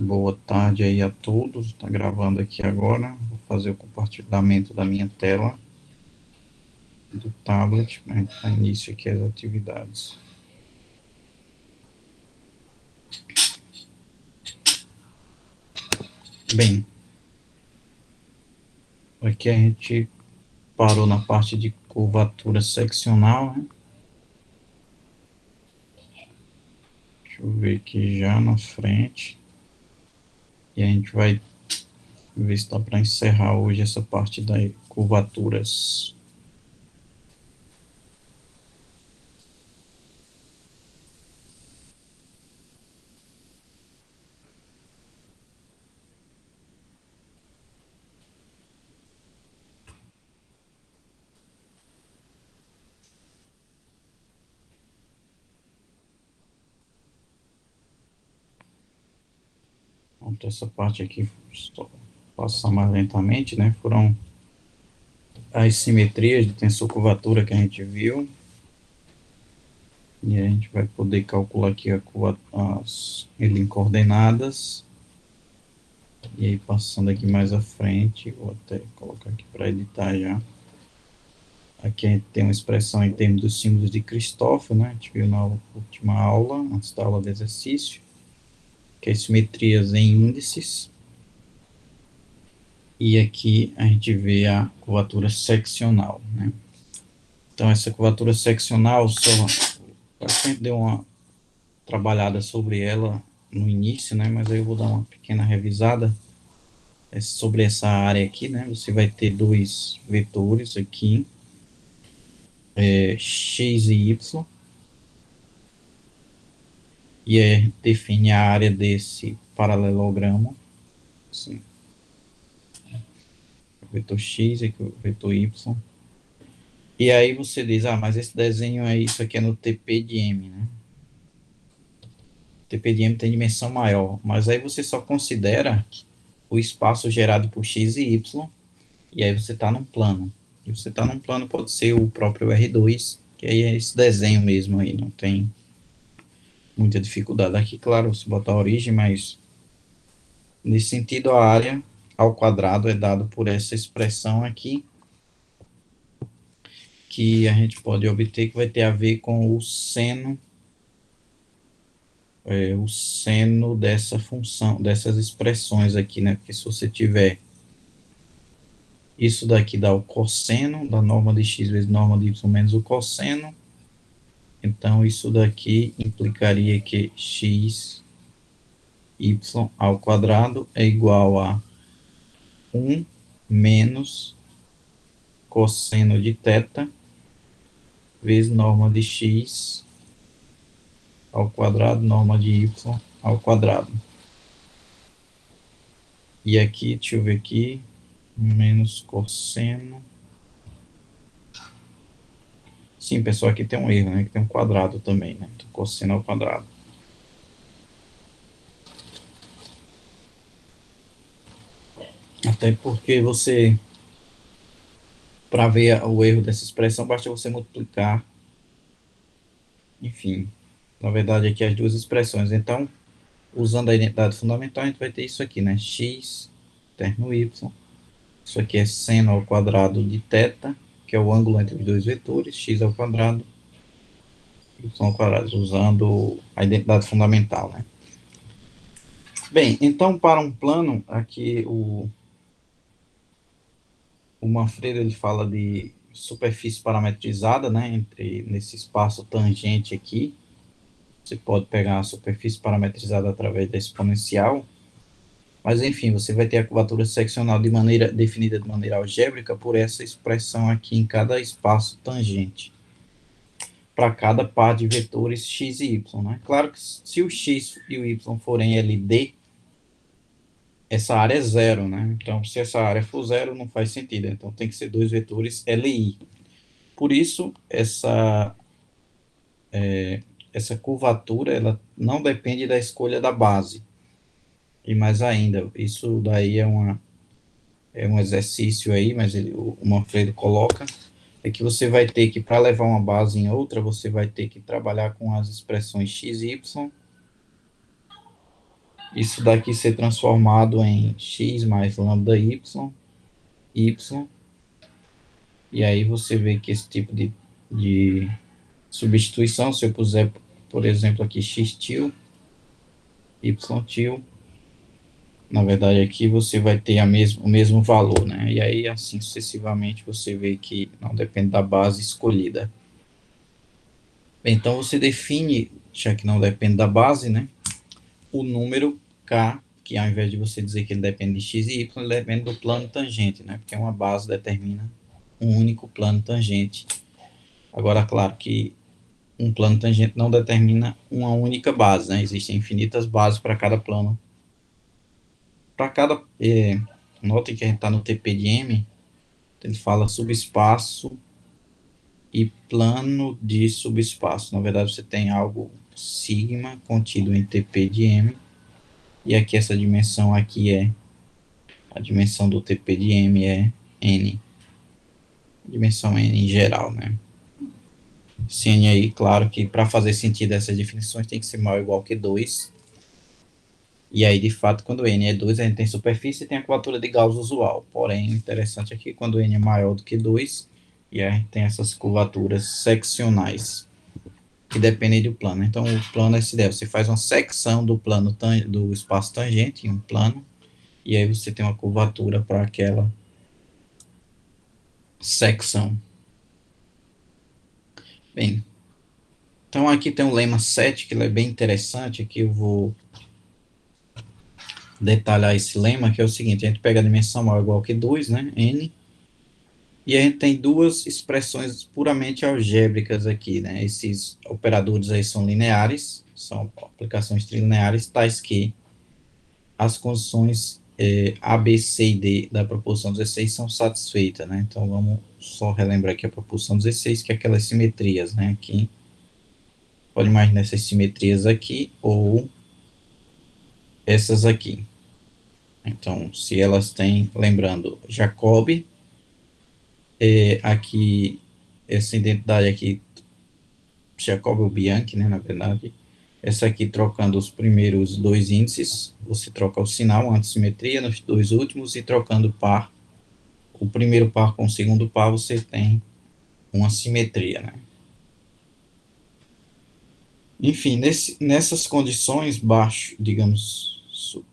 Boa tarde aí a todos. Está gravando aqui agora. Vou fazer o compartilhamento da minha tela do tablet para dar início aqui às atividades. Bem, aqui a gente parou na parte de curvatura seccional, né? Deixa eu ver aqui já na frente. E a gente vai ver se dá para encerrar hoje essa parte das curvaturas. Então, essa parte aqui, passar mais lentamente, né? Foram as simetrias de tensor curvatura que a gente viu. E a gente vai poder calcular aqui ele em coordenadas. E aí, passando aqui mais à frente, vou até colocar aqui para editar já. Aqui a gente tem uma expressão em termos dos símbolos de Christoffel, né? A gente viu na última aula, antes da aula de exercício, que é simetrias em índices. E aqui a gente vê a curvatura seccional, né? Então, essa curvatura seccional, a gente deu uma trabalhada sobre ela no início, né? Mas aí eu vou dar uma pequena revisada sobre essa área aqui, né? Você vai ter dois vetores aqui, x e y, e define a área desse paralelogramo, assim, o vetor x e o vetor y. E aí você diz, mas esse desenho isso aqui é no TP de M, né? TP de M tem dimensão maior, mas aí você só considera o espaço gerado por x e y, e aí você está num plano. E você está num plano, pode ser o próprio R2, que aí é esse desenho mesmo aí, não tem muita dificuldade. Aqui, claro, você botar a origem, mas nesse sentido a área ao quadrado é dado por essa expressão aqui, que a gente pode obter, que vai ter a ver com o seno dessa função, dessas expressões aqui, né? Porque se você tiver isso daqui dá o cosseno da norma de x vezes norma de y menos o cosseno. Então, isso daqui implicaria que x, y ao quadrado é igual a 1 menos cosseno de θ vezes norma de x ao quadrado, norma de y ao quadrado. E aqui, deixa eu ver aqui, menos cosseno. Sim, pessoal, aqui tem um erro, né? Que tem um quadrado também, né? Então, cosseno ao quadrado. Até porque para ver o erro dessa expressão, basta você multiplicar, enfim, na verdade aqui as duas expressões. Então, usando a identidade fundamental, a gente vai ter isso aqui, né? X terno y. Isso aqui é seno ao quadrado de θ, que é o ângulo entre os dois vetores, x ao quadrado, y ao quadrado, usando a identidade fundamental, né? Bem, então, para um plano, aqui o Manfredo ele fala de superfície parametrizada, né, nesse espaço tangente aqui. Você pode pegar a superfície parametrizada através da exponencial, mas enfim, você vai ter a curvatura seccional definida de maneira algébrica por essa expressão aqui em cada espaço tangente, para cada par de vetores x e y, né? Claro que se o x e o y forem LD, essa área é zero, né? Então, se essa área for zero, não faz sentido. Então, tem que ser dois vetores LI. Por isso, essa curvatura ela não depende da escolha da base. E mais ainda, isso daí é um exercício aí, mas o Manfredo coloca, é que você vai ter que, para levar uma base em outra, você vai ter que trabalhar com as expressões x, y isso daqui ser transformado em x mais lambda y, e aí você vê que esse tipo de substituição, se eu puser, por exemplo, aqui x til, y til, na verdade aqui você vai ter o mesmo valor, né? E aí, assim sucessivamente, você vê que não depende da base escolhida. Então, você define, já que não depende da base, né? O número k, que ao invés de você dizer que ele depende de x e y, ele depende do plano tangente, né? Porque uma base determina um único plano tangente. Agora, claro que um plano tangente não determina uma única base, né? Existem infinitas bases para cada plano. Para cada... notem que a gente está no TP de M, ele fala subespaço e plano de subespaço. Na verdade, você tem algo sigma contido em TP de M, e aqui essa dimensão aqui a dimensão do TP de M é N, dimensão N em geral, né? Esse N aí, claro que para fazer sentido essas definições tem que ser maior ou igual que 2, e aí, de fato, quando N é 2, a gente tem superfície e tem a curvatura de Gauss usual. Porém, o interessante aqui, quando N é maior do que 2, e a gente tem essas curvaturas seccionais, que dependem do plano. Então, o plano é essa ideia. Você faz uma secção do plano do espaço tangente em um plano, e aí você tem uma curvatura para aquela secção. Bem, então aqui tem o lema 7, que ele é bem interessante. Aqui eu vou detalhar esse lema, que é o seguinte: a gente pega a dimensão maior ou igual que 2, né, n, e a gente tem duas expressões puramente algébricas aqui, né? Esses operadores aí são lineares, são aplicações trilineares, tais que as condições A, B, C e D da proporção 16 são satisfeitas, né? Então, vamos só relembrar aqui a proporção 16, que é aquelas simetrias, né? Aqui, pode imaginar essas simetrias aqui, ou essas aqui. Então, se elas têm, lembrando, Jacobi, aqui, essa identidade aqui, Jacobi ou Bianchi, né, na verdade, essa aqui trocando os primeiros dois índices, você troca o sinal, antissimetria, nos dois últimos, e trocando par, o primeiro par com o segundo par, você tem uma simetria, né? Enfim, nessas condições, baixo, digamos,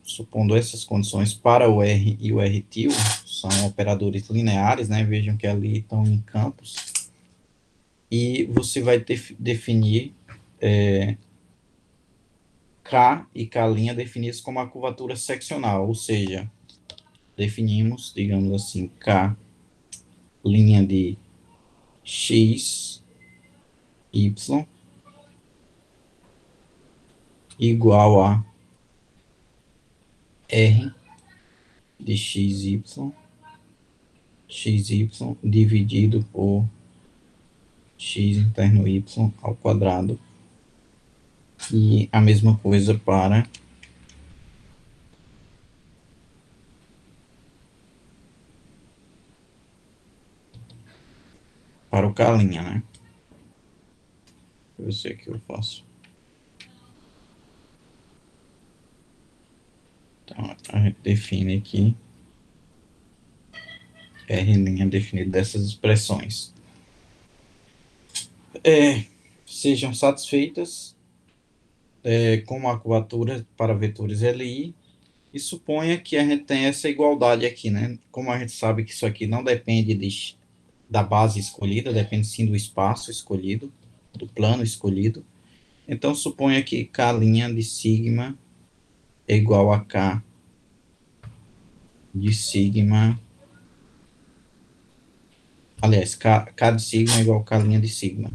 supondo essas condições para o R e o R til, são operadores lineares, né? Vejam que ali estão em campos, e você vai definir K e K' definidos como a curvatura seccional, ou seja, definimos, digamos assim, K' de X, Y, igual a R de XY dividido por x interno y ao quadrado, e a mesma coisa para o K', né? Eu sei que eu faço. Então, a gente define aqui R' definido dessas expressões. Sejam satisfeitas com uma curvatura para vetores LI, e suponha que a gente tem essa igualdade aqui, né? Como a gente sabe que isso aqui não depende da base escolhida, depende sim do espaço escolhido, do plano escolhido. Então, suponha que K' de sigma é igual a K de sigma. Aliás, K de sigma é igual a K' de sigma.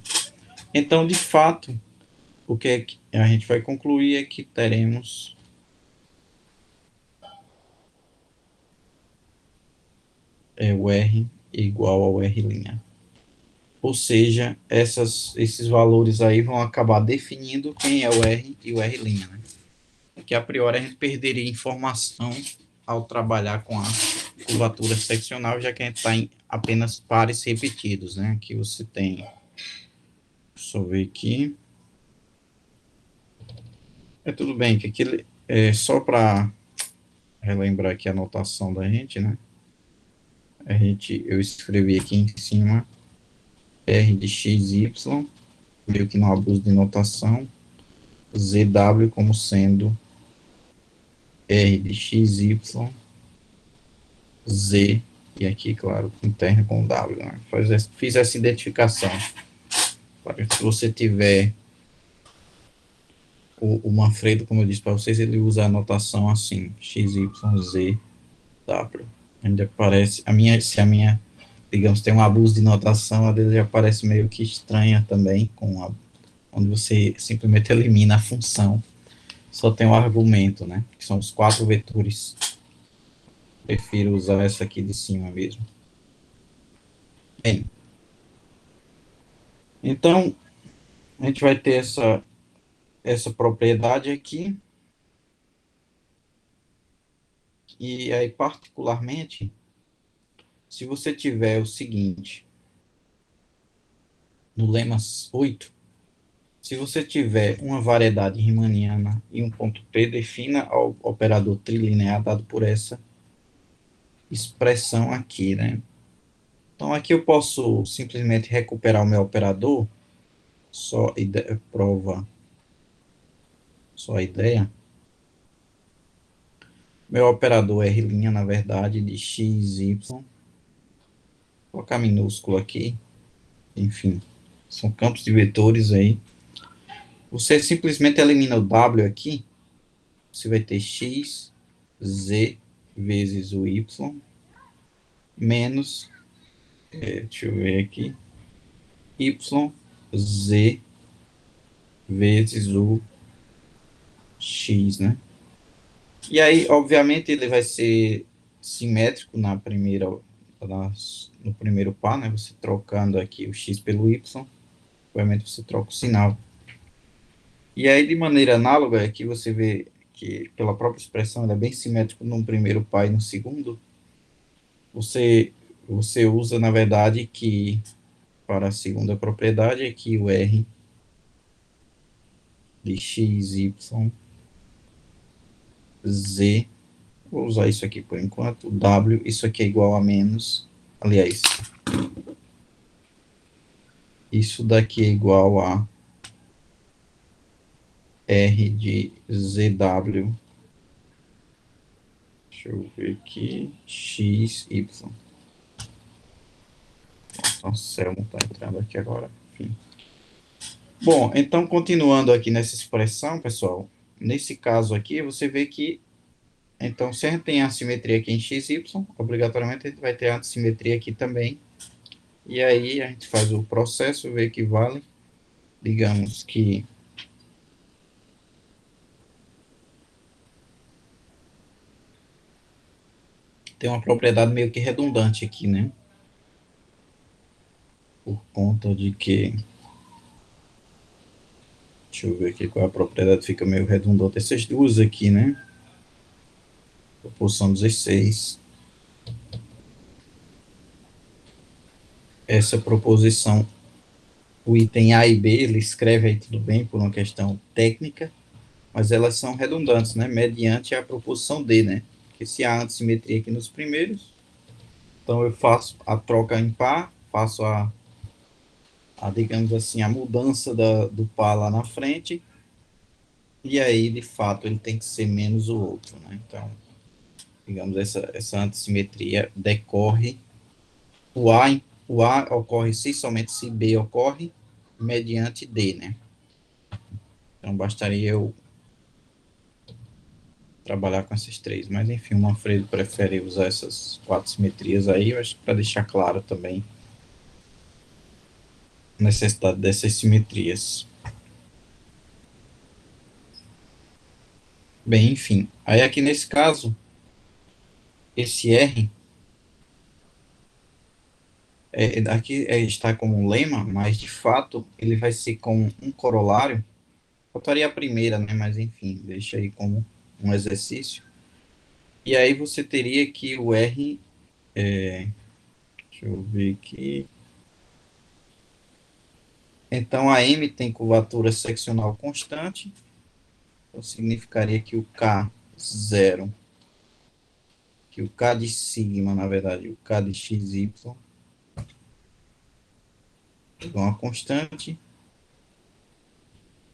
Então, de fato, o que a gente vai concluir é que teremos o R igual ao R'. Ou seja, esses valores aí vão acabar definindo quem é o R e o R', né? Que a priori a gente perderia informação ao trabalhar com a curvatura seccional, já que a gente está em apenas pares repetidos, né? Aqui você tem, deixa eu ver aqui, tudo bem que aqui Só para relembrar aqui a anotação da gente, né? Eu escrevi aqui em cima R de x, y, meio que no abuso de notação, ZW como sendo R de x, y, Z, e aqui, claro, interno com W, né? Fiz essa identificação. Para que se você tiver o Manfredo, como eu disse para vocês, ele usa a notação assim, x, y, z, w. Ainda parece, se a minha, digamos, tem um abuso de notação, a dele já parece meio que estranha também, onde você simplesmente elimina a função, só tem o argumento, né, que são os 4 vetores. Prefiro usar essa aqui de cima mesmo. Bem, então, a gente vai ter essa propriedade aqui, e aí, particularmente, se você tiver o seguinte, no lema 8, se você tiver uma variedade riemanniana e um ponto P, defina o operador trilinear dado por essa expressão aqui, né? Então, aqui eu posso simplesmente recuperar o meu operador, prova, só a ideia. Meu operador R', na verdade, de x, y, vou colocar minúsculo aqui, enfim, são campos de vetores aí. Você simplesmente elimina o W aqui, você vai ter x, z vezes o y, menos, deixa eu ver aqui, y, z vezes o x, né? E aí, obviamente, ele vai ser simétrico no primeiro par, né? Você trocando aqui o x pelo y, obviamente você troca o sinal. E aí, de maneira análoga, aqui você vê que, pela própria expressão, ele é bem simétrico no primeiro par e no segundo. Você usa, na verdade, que para a segunda propriedade, aqui o R de x, y, z, vou usar isso aqui por enquanto, W, isso aqui é igual a menos, aliás, isso daqui é igual a R de ZW, deixa eu ver aqui, x, y. Nossa, não está entrando aqui agora, enfim. Bom, então, continuando aqui nessa expressão, pessoal, nesse caso aqui, você vê que, então, se a gente tem assimetria aqui em x, y, obrigatoriamente a gente vai ter assimetria aqui também. E aí a gente faz o processo, vê que vale, digamos que tem uma propriedade meio que redundante aqui, né? Por conta de que, deixa eu ver aqui qual é a propriedade, fica meio redundante. Essas duas aqui, né? Proporção 16. Essa proposição, o item A e B, ele escreve aí tudo bem por uma questão técnica, mas elas são redundantes, né? Mediante a proposição D, né? Porque se há antissimetria aqui nos primeiros, então eu faço a troca em par, faço digamos assim, a mudança do par lá na frente, e aí, de fato, ele tem que ser menos o outro, né? Então, digamos, essa antissimetria decorre, o A, o A ocorre se somente se B ocorre, mediante D, né? Então, bastaria eu trabalhar com esses três, mas enfim, o Manfredo prefere usar essas 4 simetrias aí, eu acho que para deixar claro também a necessidade dessas simetrias. Bem, enfim, aí aqui nesse caso, esse R, aqui está como um lema, mas de fato ele vai ser como um corolário, faltaria a primeira, né, mas enfim, deixa aí como um exercício, e aí você teria que o R, deixa eu ver aqui, então a M tem curvatura seccional constante, Então, significaria que o K0, que o K de sigma, na verdade, o K de xy, é igual a uma constante.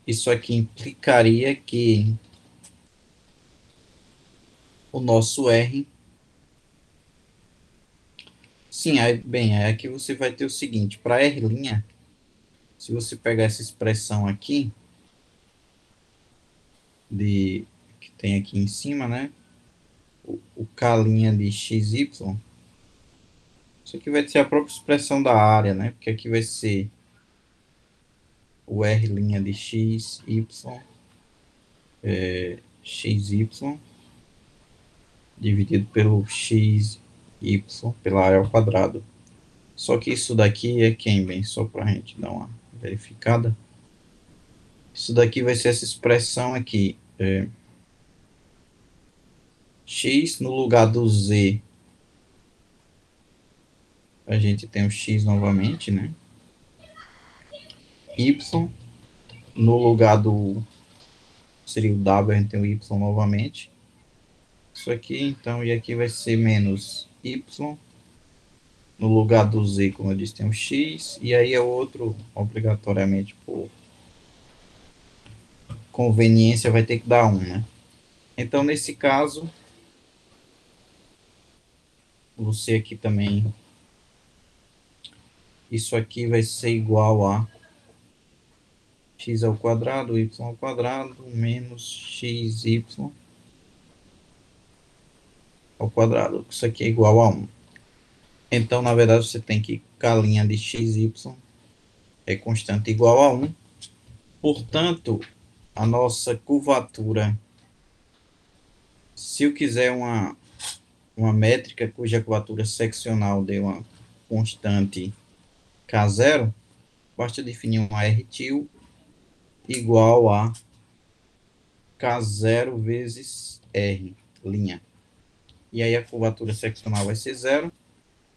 Isso aqui implicaria que o nosso R. Sim, aí, bem, aí aqui você vai ter o seguinte: para R', se você pegar essa expressão aqui, que tem aqui em cima, né? O K' de XY, isso aqui vai ser a própria expressão da área, né? Porque aqui vai ser o R' de XY dividido pelo XY, pela área ao quadrado. Só que isso daqui é quem, bem? Só para a gente dar uma verificada. Isso daqui vai ser essa expressão aqui. X no lugar do Z, a gente tem o X novamente, né? Y no lugar do... seria o W, a gente tem o Y novamente. Isso aqui, então, e aqui vai ser menos Y. No lugar do Z, como eu disse, tem o X. E aí é outro, obrigatoriamente, por conveniência, vai ter que dar 1, né? Então, nesse caso, você aqui também, isso aqui vai ser igual a x ao quadrado, y ao quadrado, menos xy ao quadrado. Isso aqui é igual a 1. Então, na verdade, você tem que K' de xy é constante igual a 1. Portanto, a nossa curvatura, se eu quiser uma métrica cuja curvatura seccional dê uma constante K0, basta definir uma R-til igual a K0 vezes R'. E aí a curvatura seccional vai ser zero,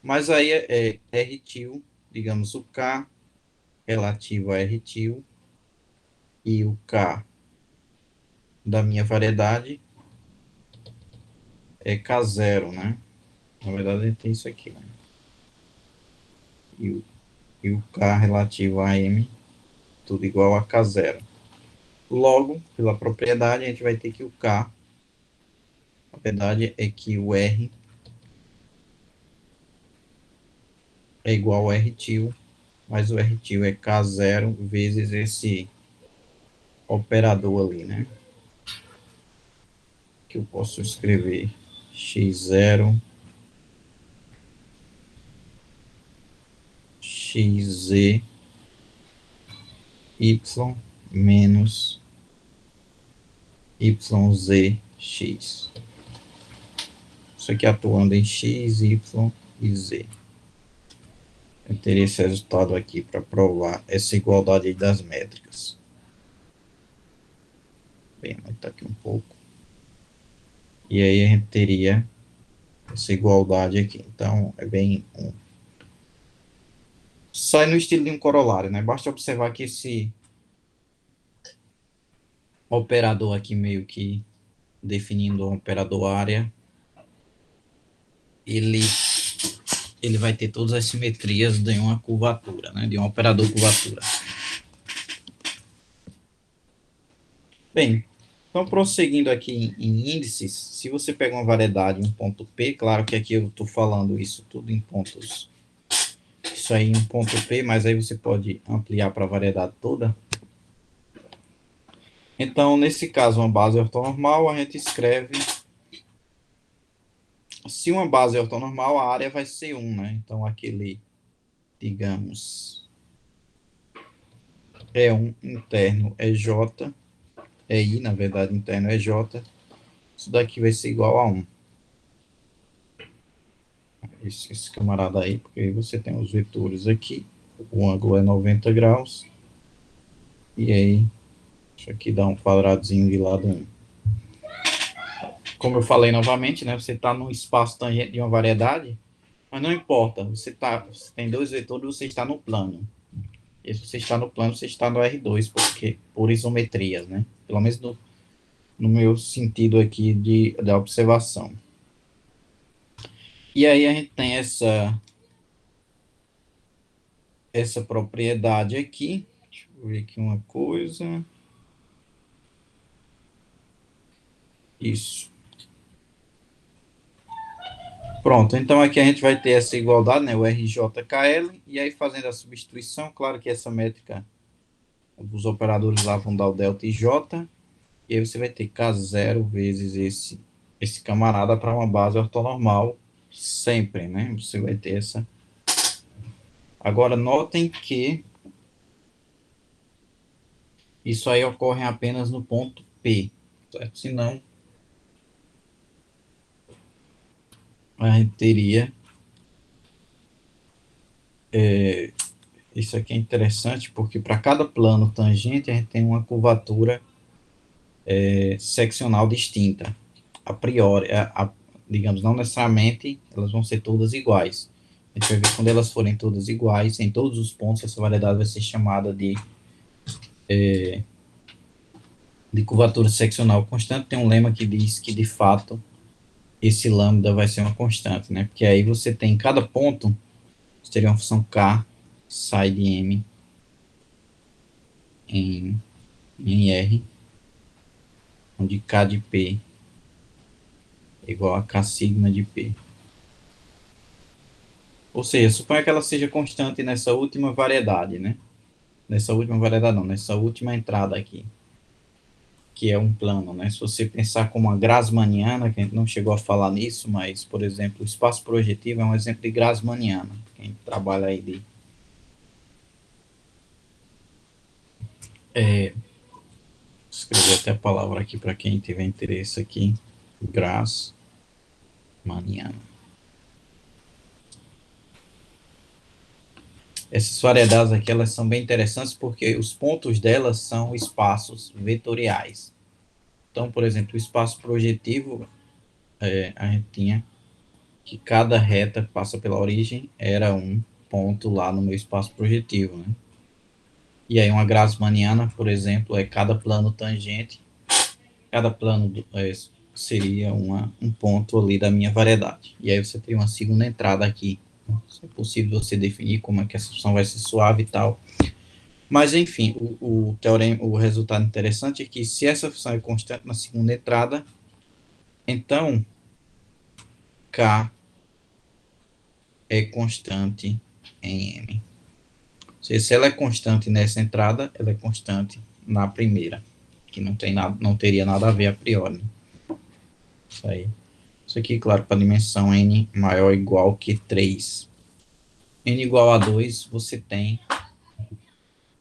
mas aí é R-til, digamos, o K relativo a R-til e o K da minha variedade é K0, né? Na verdade, tem isso aqui, né? E o K relativo a M, tudo igual a K0. Logo, pela propriedade, a gente vai ter que o K, a verdade é que o R é igual ao R-til, mas o R-til é K0 vezes esse operador ali, né? Que eu posso escrever x0, xz, y menos yzx. Isso aqui atuando em x, y e z. Eu teria esse resultado aqui para provar essa igualdade das métricas. Bem, aumentar aqui um pouco. E aí a gente teria essa igualdade aqui. Então, é bem só no estilo de um corolário, né? Basta observar que esse operador aqui meio que definindo o operador área, ele vai ter todas as simetrias de uma curvatura, né? De um operador curvatura. Bem, então prosseguindo aqui em índices, se você pega uma variedade, um ponto P, claro que aqui eu estou falando isso tudo em pontos, isso aí em um ponto P, mas aí você pode ampliar para a variedade toda. Então, nesse caso, uma base ortonormal, a gente escreve, se uma base é ortonormal, a área vai ser 1, né? Então, aquele, digamos, E1 interno é J, é I, na verdade, interno é J, isso daqui vai ser igual a 1. Esse camarada aí, porque aí você tem os vetores aqui, o ângulo é 90 graus, e aí, isso aqui dá um quadradozinho de lado 1. Como eu falei novamente, né, você está num espaço tangente de uma variedade, mas não importa, você tem dois vetores, você está no plano. E se você está no plano, você está no R2, porque por isometrias, né? Pelo menos no meu sentido aqui da observação. E aí a gente tem essa propriedade aqui. Deixa eu ver aqui uma coisa. Isso. Pronto, então aqui a gente vai ter essa igualdade, né, o RJKL, e aí fazendo a substituição, claro que essa métrica, os operadores lá vão dar o delta e J, e aí você vai ter K0 vezes esse camarada para uma base ortonormal, sempre, né, você vai ter essa. Agora, notem que isso aí ocorre apenas no ponto P, certo? Senão, a gente teria... isso aqui é interessante, porque para cada plano tangente, a gente tem uma curvatura seccional distinta. A priori, digamos, não necessariamente elas vão ser todas iguais. A gente vai ver quando elas forem todas iguais, em todos os pontos, essa variedade vai ser chamada de curvatura seccional constante. Tem um lema que diz que, de fato, esse lambda vai ser uma constante, né? Porque aí você tem em cada ponto, você teria uma função k psi de m em R, onde k de p é igual a k sigma de p. Ou seja, suponha que ela seja constante nessa última variedade, né? Nessa última variedade não, nessa última entrada aqui, que é um plano, né? Se você pensar como uma Grassmanniana, que a gente não chegou a falar nisso, mas, por exemplo, o espaço projetivo é um exemplo de Grassmanniana. Quem trabalha aí escrever até a palavra aqui para quem tiver interesse aqui, Grassmanniana. Essas variedades aqui, elas são bem interessantes porque os pontos delas são espaços vetoriais. Então, por exemplo, o espaço projetivo, a gente tinha que cada reta que passa pela origem era um ponto lá no meu espaço projetivo, né? E aí uma Grassmanniana, por exemplo, é cada plano tangente, cada plano seria um ponto ali da minha variedade. E aí você tem uma segunda entrada aqui. Se é possível você definir como é que essa função vai ser suave e tal. Mas, enfim, o teorema, o resultado interessante é que se essa função é constante na segunda entrada, então K é constante em M. Se ela é constante nessa entrada, ela é constante na primeira, que não tem nada, não teria nada a ver a priori. Isso aí. Isso aqui, claro, para a dimensão n maior ou igual que 3. N igual a 2, você tem,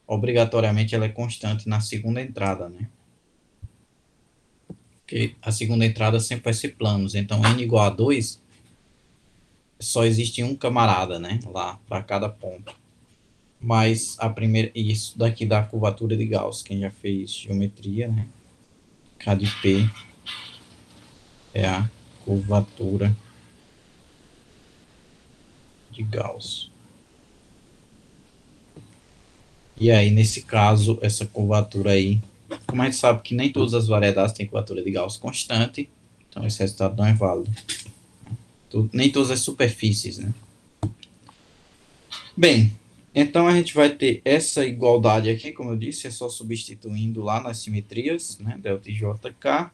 obrigatoriamente, ela é constante na segunda entrada, né? Porque a segunda entrada sempre vai ser planos. Então, n igual a 2, só existe um camarada, né? Lá, para cada ponto. Mas a primeira, isso daqui dá a curvatura de Gauss. Quem já fez geometria, né? K de P é a curvatura de Gauss. E aí, nesse caso, essa curvatura aí, como a gente sabe que nem todas as variedades têm curvatura de Gauss constante, então esse resultado não é válido. Nem todas as superfícies, né? Bem, então a gente vai ter essa igualdade aqui, como eu disse, é só substituindo lá nas simetrias, né? Delta e JK.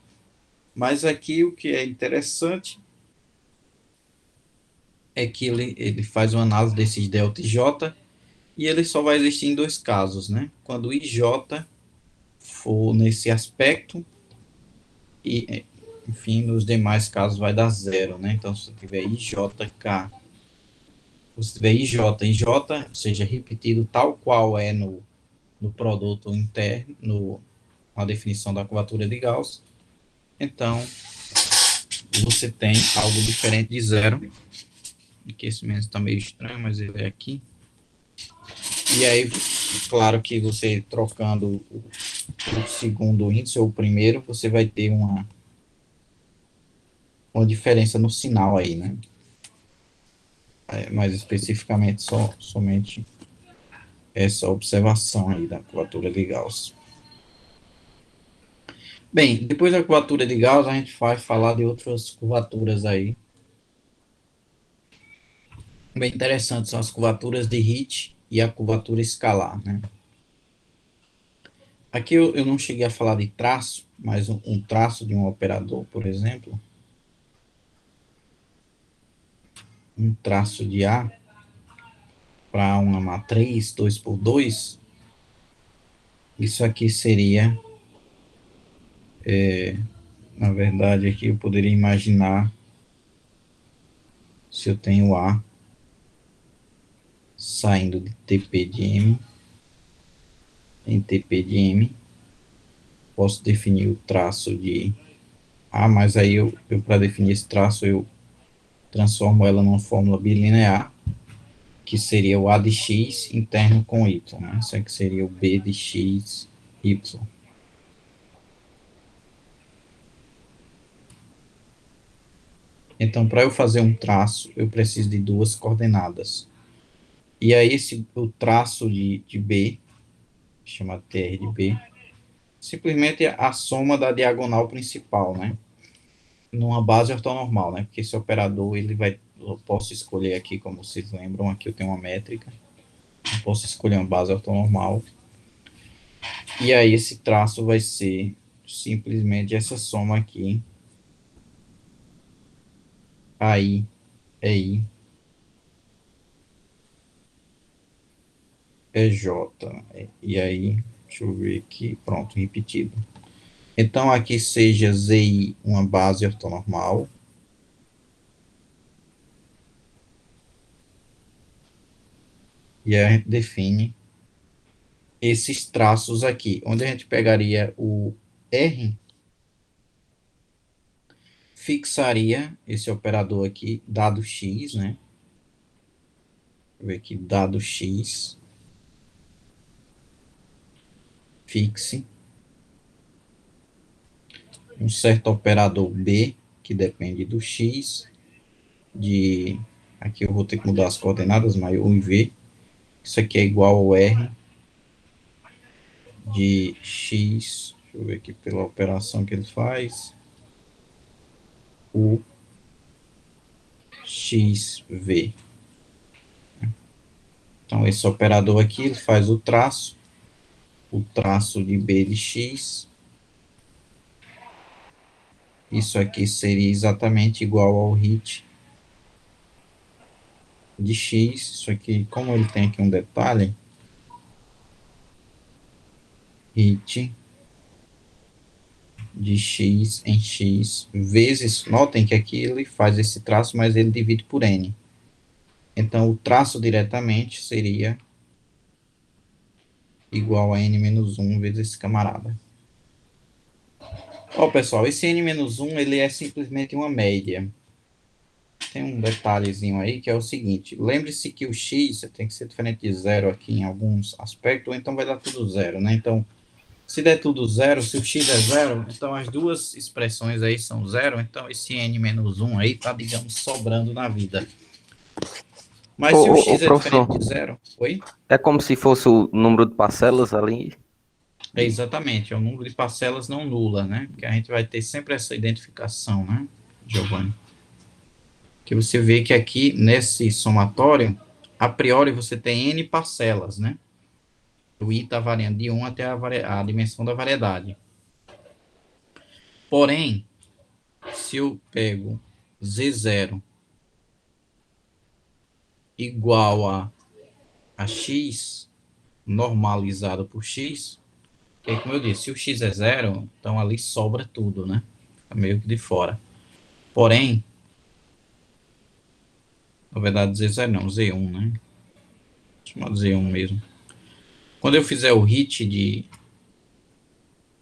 Mas aqui o que é interessante é que ele faz uma análise desses delta e J, e ele só vai existir em dois casos, né? Quando o IJ for nesse aspecto, e, enfim, nos demais casos vai dar zero, né? Então, se tiver IJK, se tiver IJ, ou seja, repetido tal qual é no produto interno, na definição da curvatura de Gauss, então você tem algo diferente de zero, que esse mesmo está meio estranho, mas ele é aqui. E aí, claro que você trocando o segundo índice ou o primeiro, você vai ter uma diferença no sinal aí, né? Mais especificamente, somente essa observação aí da curvatura de Gauss. Bem, depois da curvatura de Gauss, a gente vai falar de outras curvaturas aí. Bem interessantes são as curvaturas de Hit e a curvatura escalar, né? Aqui eu não cheguei a falar de traço, mas um traço de um operador, por exemplo, um traço de A para uma matriz 2 por 2, isso aqui seria, na verdade, aqui eu poderia imaginar se eu tenho A saindo de TP de M em TP de M, posso definir o traço de A, mas aí eu para definir esse traço, eu transformo ela numa fórmula bilinear, que seria o A de x interno com y, né? Isso aqui seria o B de x, y. Então, para eu fazer um traço, eu preciso de duas coordenadas. E aí, o traço de B, chamado TR de B, simplesmente é a soma da diagonal principal, né? Numa base ortonormal, né? Porque esse operador, eu posso escolher aqui, como vocês lembram, aqui eu tenho uma métrica, eu posso escolher uma base ortonormal, e aí esse traço vai ser simplesmente essa soma aqui, aí, I, J, e aí, deixa eu ver aqui, pronto, repetido. Então, aqui seja ZI uma base ortonormal, e aí a gente define esses traços aqui, onde a gente pegaria o R, fixaria esse operador aqui, dado X, né? Vou ver aqui, dado X, fixe, um certo operador B, que depende do X, aqui eu vou ter que mudar as coordenadas, mas U e V, isso aqui é igual ao R de X, deixa eu ver aqui pela operação que ele faz, U, X, V. Então, esse operador aqui, ele faz o traço de B de X, isso aqui seria exatamente igual ao hit de X, isso aqui, como ele tem aqui um detalhe, hit de X em X vezes, notem que aqui ele faz esse traço, mas ele divide por N. Então, o traço diretamente seria igual a N menos 1 vezes esse camarada. Ó, pessoal, esse N menos 1, ele é simplesmente uma média. Tem um detalhezinho aí que é o seguinte, lembre-se que o X tem que ser diferente de zero aqui em alguns aspectos, ou então vai dar tudo zero, né? Então, se der tudo zero, se o X é zero, então as duas expressões aí são zero, então esse N menos 1 aí tá, digamos, sobrando na vida. Mas se o Ô, X é professor, diferente de zero, oi? é como se fosse o número de parcelas ali. É exatamente, é o número de parcelas não nula, né? Porque a gente vai ter sempre essa identificação, né, Giovanni? Que você vê que aqui, nesse somatório, a priori você tem N parcelas, né? O I está variando de 1 até a dimensão da variedade. Porém, se eu pego Z0 igual a X, normalizado por X, que aí, como eu disse, se o X é zero, então ali sobra tudo, né? Fica meio que de fora. Porém, na verdade, Z0 não, Z1, né? Chamado Z1 mesmo. Quando eu fizer o hit de...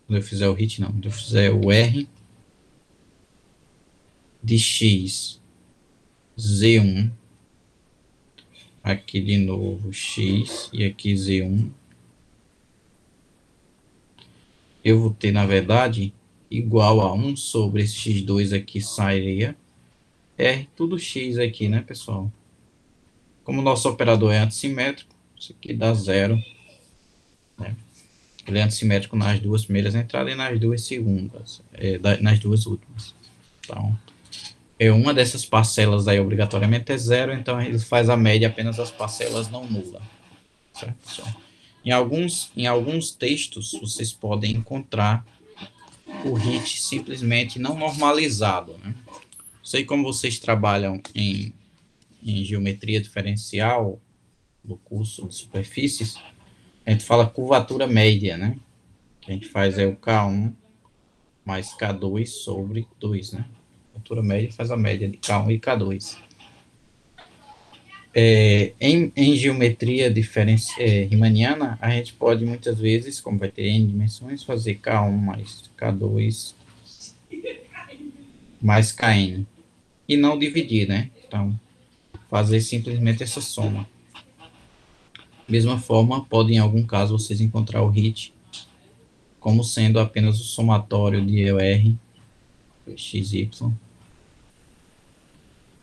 Quando eu fizer o hit, não. Quando eu fizer o R de X, Z1, aqui de novo X e aqui Z1, eu vou ter, na verdade, igual a 1 sobre esse X2 aqui sairia R tudo X aqui, né, pessoal? Como o nosso operador é antissimétrico, isso aqui dá zero, né? Ele é antissimétrico nas duas primeiras entradas e nas duas segundas, nas duas últimas. Então, uma dessas parcelas aí obrigatoriamente é zero, então ele faz a média apenas das parcelas não nulas. Certo, pessoal? Em alguns textos, vocês podem encontrar o HIT simplesmente não normalizado. Né? Sei como vocês trabalham em geometria diferencial, do curso de superfícies, a gente fala curvatura média, né? Que a gente faz o K1 mais K2 sobre 2, né? Curvatura média faz a média de K1 e K2. Em geometria riemanniana, a gente pode muitas vezes, como vai ter n dimensões, fazer K1 mais K2 mais Kn. E não dividir, né? Então, fazer simplesmente essa soma. Mesma forma, pode em algum caso vocês encontrar o HIT como sendo apenas o somatório de ER, XY,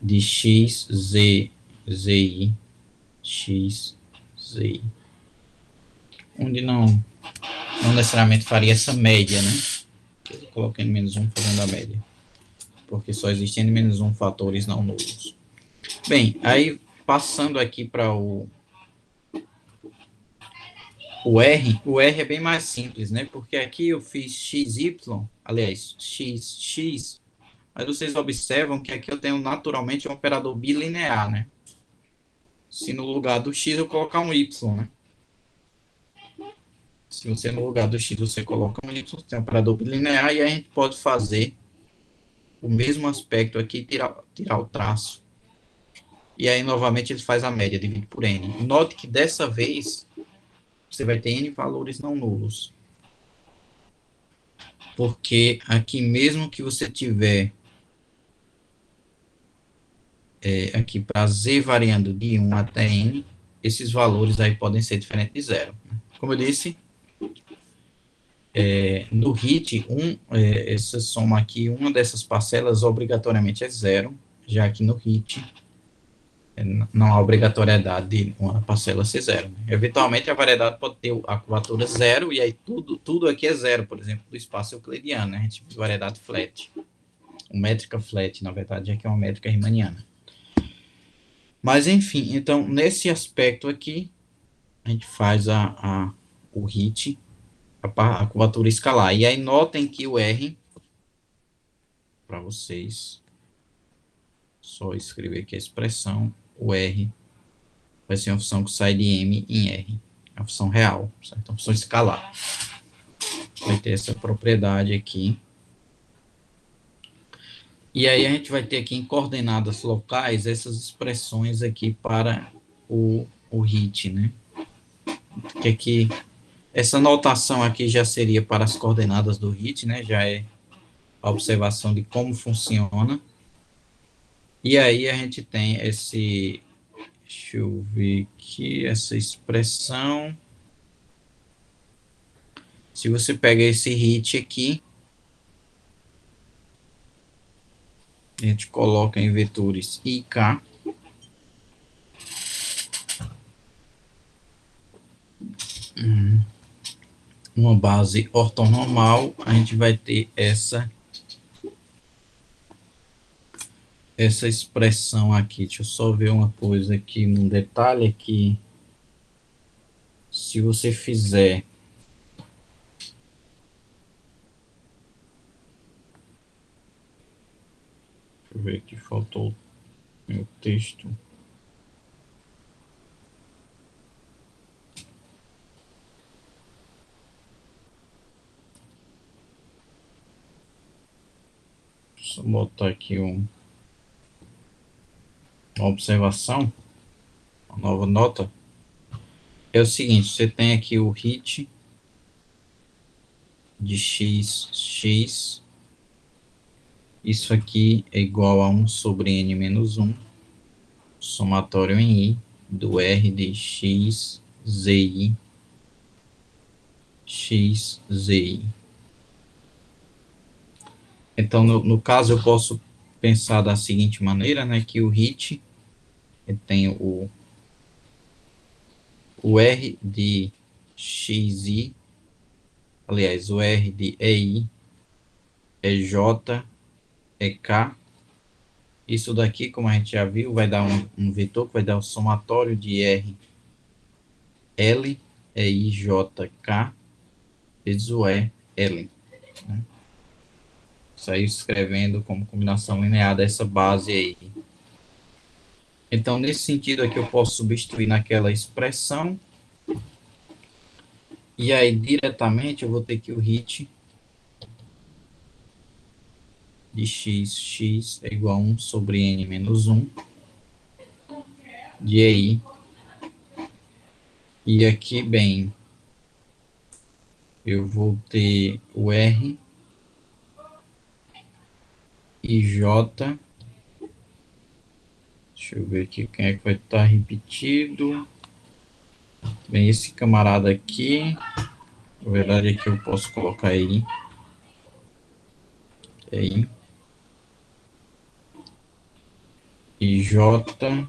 de X, Z, ZI, X, ZI. Onde não necessariamente faria essa média, né? Eu coloquei N-1 fazendo a média. Porque só existem N-1 fatores não nulos. Bem, aí passando aqui para o R é bem mais simples, né? Porque aqui eu fiz XY, aliás, XX, mas vocês observam que aqui eu tenho naturalmente um operador bilinear, né? Se no lugar do X eu colocar um Y, né? Se você no lugar do X você coloca um Y, tem um operador bilinear e a gente pode fazer o mesmo aspecto aqui, tirar o traço. E aí, novamente, ele faz a média, divide por N. Note que dessa vez, você vai ter N valores não nulos. Porque aqui, mesmo que você tiver aqui para Z variando de 1 até N, esses valores aí podem ser diferentes de zero. Como eu disse, no HIT, essa soma aqui, uma dessas parcelas obrigatoriamente é zero, já que no HIT não há obrigatoriedade de uma parcela ser zero. Né? Eventualmente, a variedade pode ter a curvatura zero, e aí tudo aqui é zero, por exemplo, do espaço euclidiano, né? A gente chama de variedade flat. Uma métrica flat, na verdade, é que é uma métrica riemanniana. Mas, enfim, então, nesse aspecto aqui, a gente faz o HIT, a curvatura escalar. E aí, notem que o R, para vocês, só escrever aqui a expressão, o R vai ser uma função que sai de M em R. É uma função real, certo? Uma função escalar. Vai ter essa propriedade aqui. E aí a gente vai ter aqui em coordenadas locais essas expressões aqui para o HIT, né? Que aqui, essa notação aqui já seria para as coordenadas do HIT, né? Já é a observação de como funciona. E aí a gente tem deixa eu ver aqui, essa expressão. Se você pega esse HIT aqui, a gente coloca em vetores I, K. Uma base ortonormal, a gente vai ter essa expressão aqui. Deixa eu só ver uma coisa aqui, um detalhe aqui. Se você fizer deixa eu ver aqui, faltou meu texto. Deixa eu botar aqui uma observação, uma nova nota. É o seguinte, você tem aqui o HIT de x. Isso aqui é igual a 1 sobre n menos 1, somatório em I, do R de x, zi, x, zi. Então, no caso, eu posso pensar da seguinte maneira, né, que o HIT tem o R de xi aliás, o R de EI, EJ, EK. Isso daqui, como a gente já viu, vai dar um vetor que vai dar o somatório de R, L, EI, J, K, vezes o E, L. Né? Isso aí escrevendo como combinação linear dessa base aí. Então, nesse sentido aqui, eu posso substituir naquela expressão. E aí, diretamente, eu vou ter que o hit de x é igual a 1 sobre n menos 1 de EI. E aqui, bem, eu vou ter o R e J. Deixa eu ver aqui quem é que vai estar repetido. Bem, esse camarada aqui, na verdade aqui eu posso colocar aí. Aí. E J.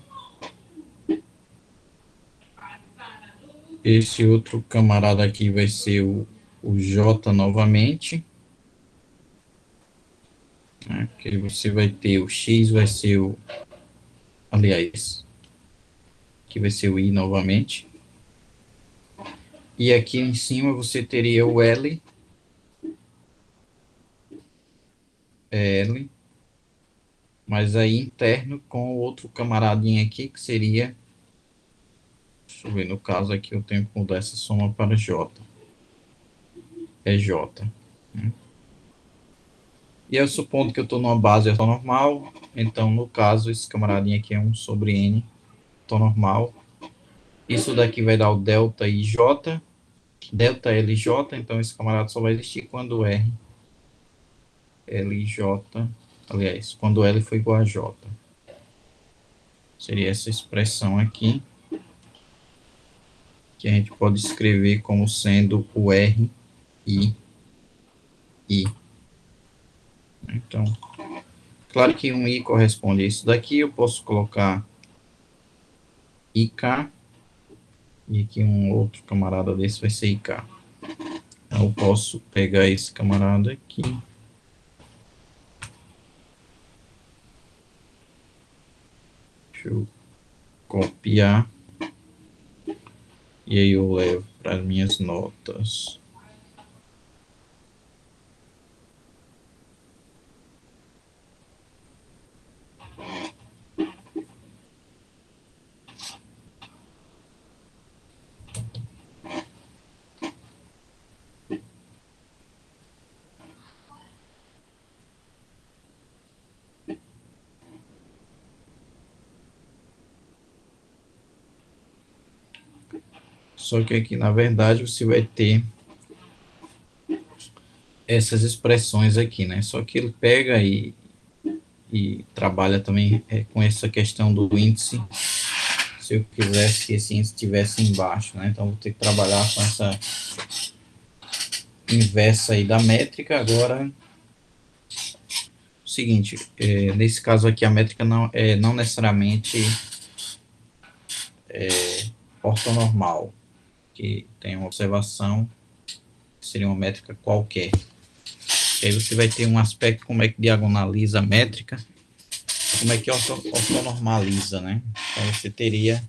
Esse outro camarada aqui vai ser o J novamente. Né? Que você vai ter o X, vai ser o. Aliás, que vai ser o I novamente. E aqui em cima você teria o L. L. Mas aí interno com o outro camaradinho aqui, que seria. Deixa eu ver, no caso aqui eu tenho que mudar essa soma para J. É J. Né? E eu supondo que eu estou numa base ortonormal, então no caso esse camaradinho aqui é 1 sobre N ortonormal. Isso daqui vai dar o delta IJ, delta LJ, então esse camarada só vai existir quando R, LJ, aliás, quando L for igual a J. Seria essa expressão aqui, que a gente pode escrever como sendo o R, I, I. Então, claro que um I corresponde a isso daqui, eu posso colocar IK, e aqui um outro camarada desse vai ser IK. Então, eu posso pegar esse camarada aqui. Deixa eu copiar. E aí eu levo para as minhas notas. Só que aqui, na verdade, você vai ter essas expressões aqui, né? Só que ele pega e trabalha também com essa questão do índice. Se eu quisesse que esse índice estivesse embaixo, né? Então, vou ter que trabalhar com essa inversa aí da métrica. Agora, o seguinte, nesse caso aqui, a métrica não necessariamente ortonormal, que tem uma observação, que seria uma métrica qualquer. E aí você vai ter um aspecto como é que diagonaliza a métrica, como é que ortonormaliza, né? Então você teria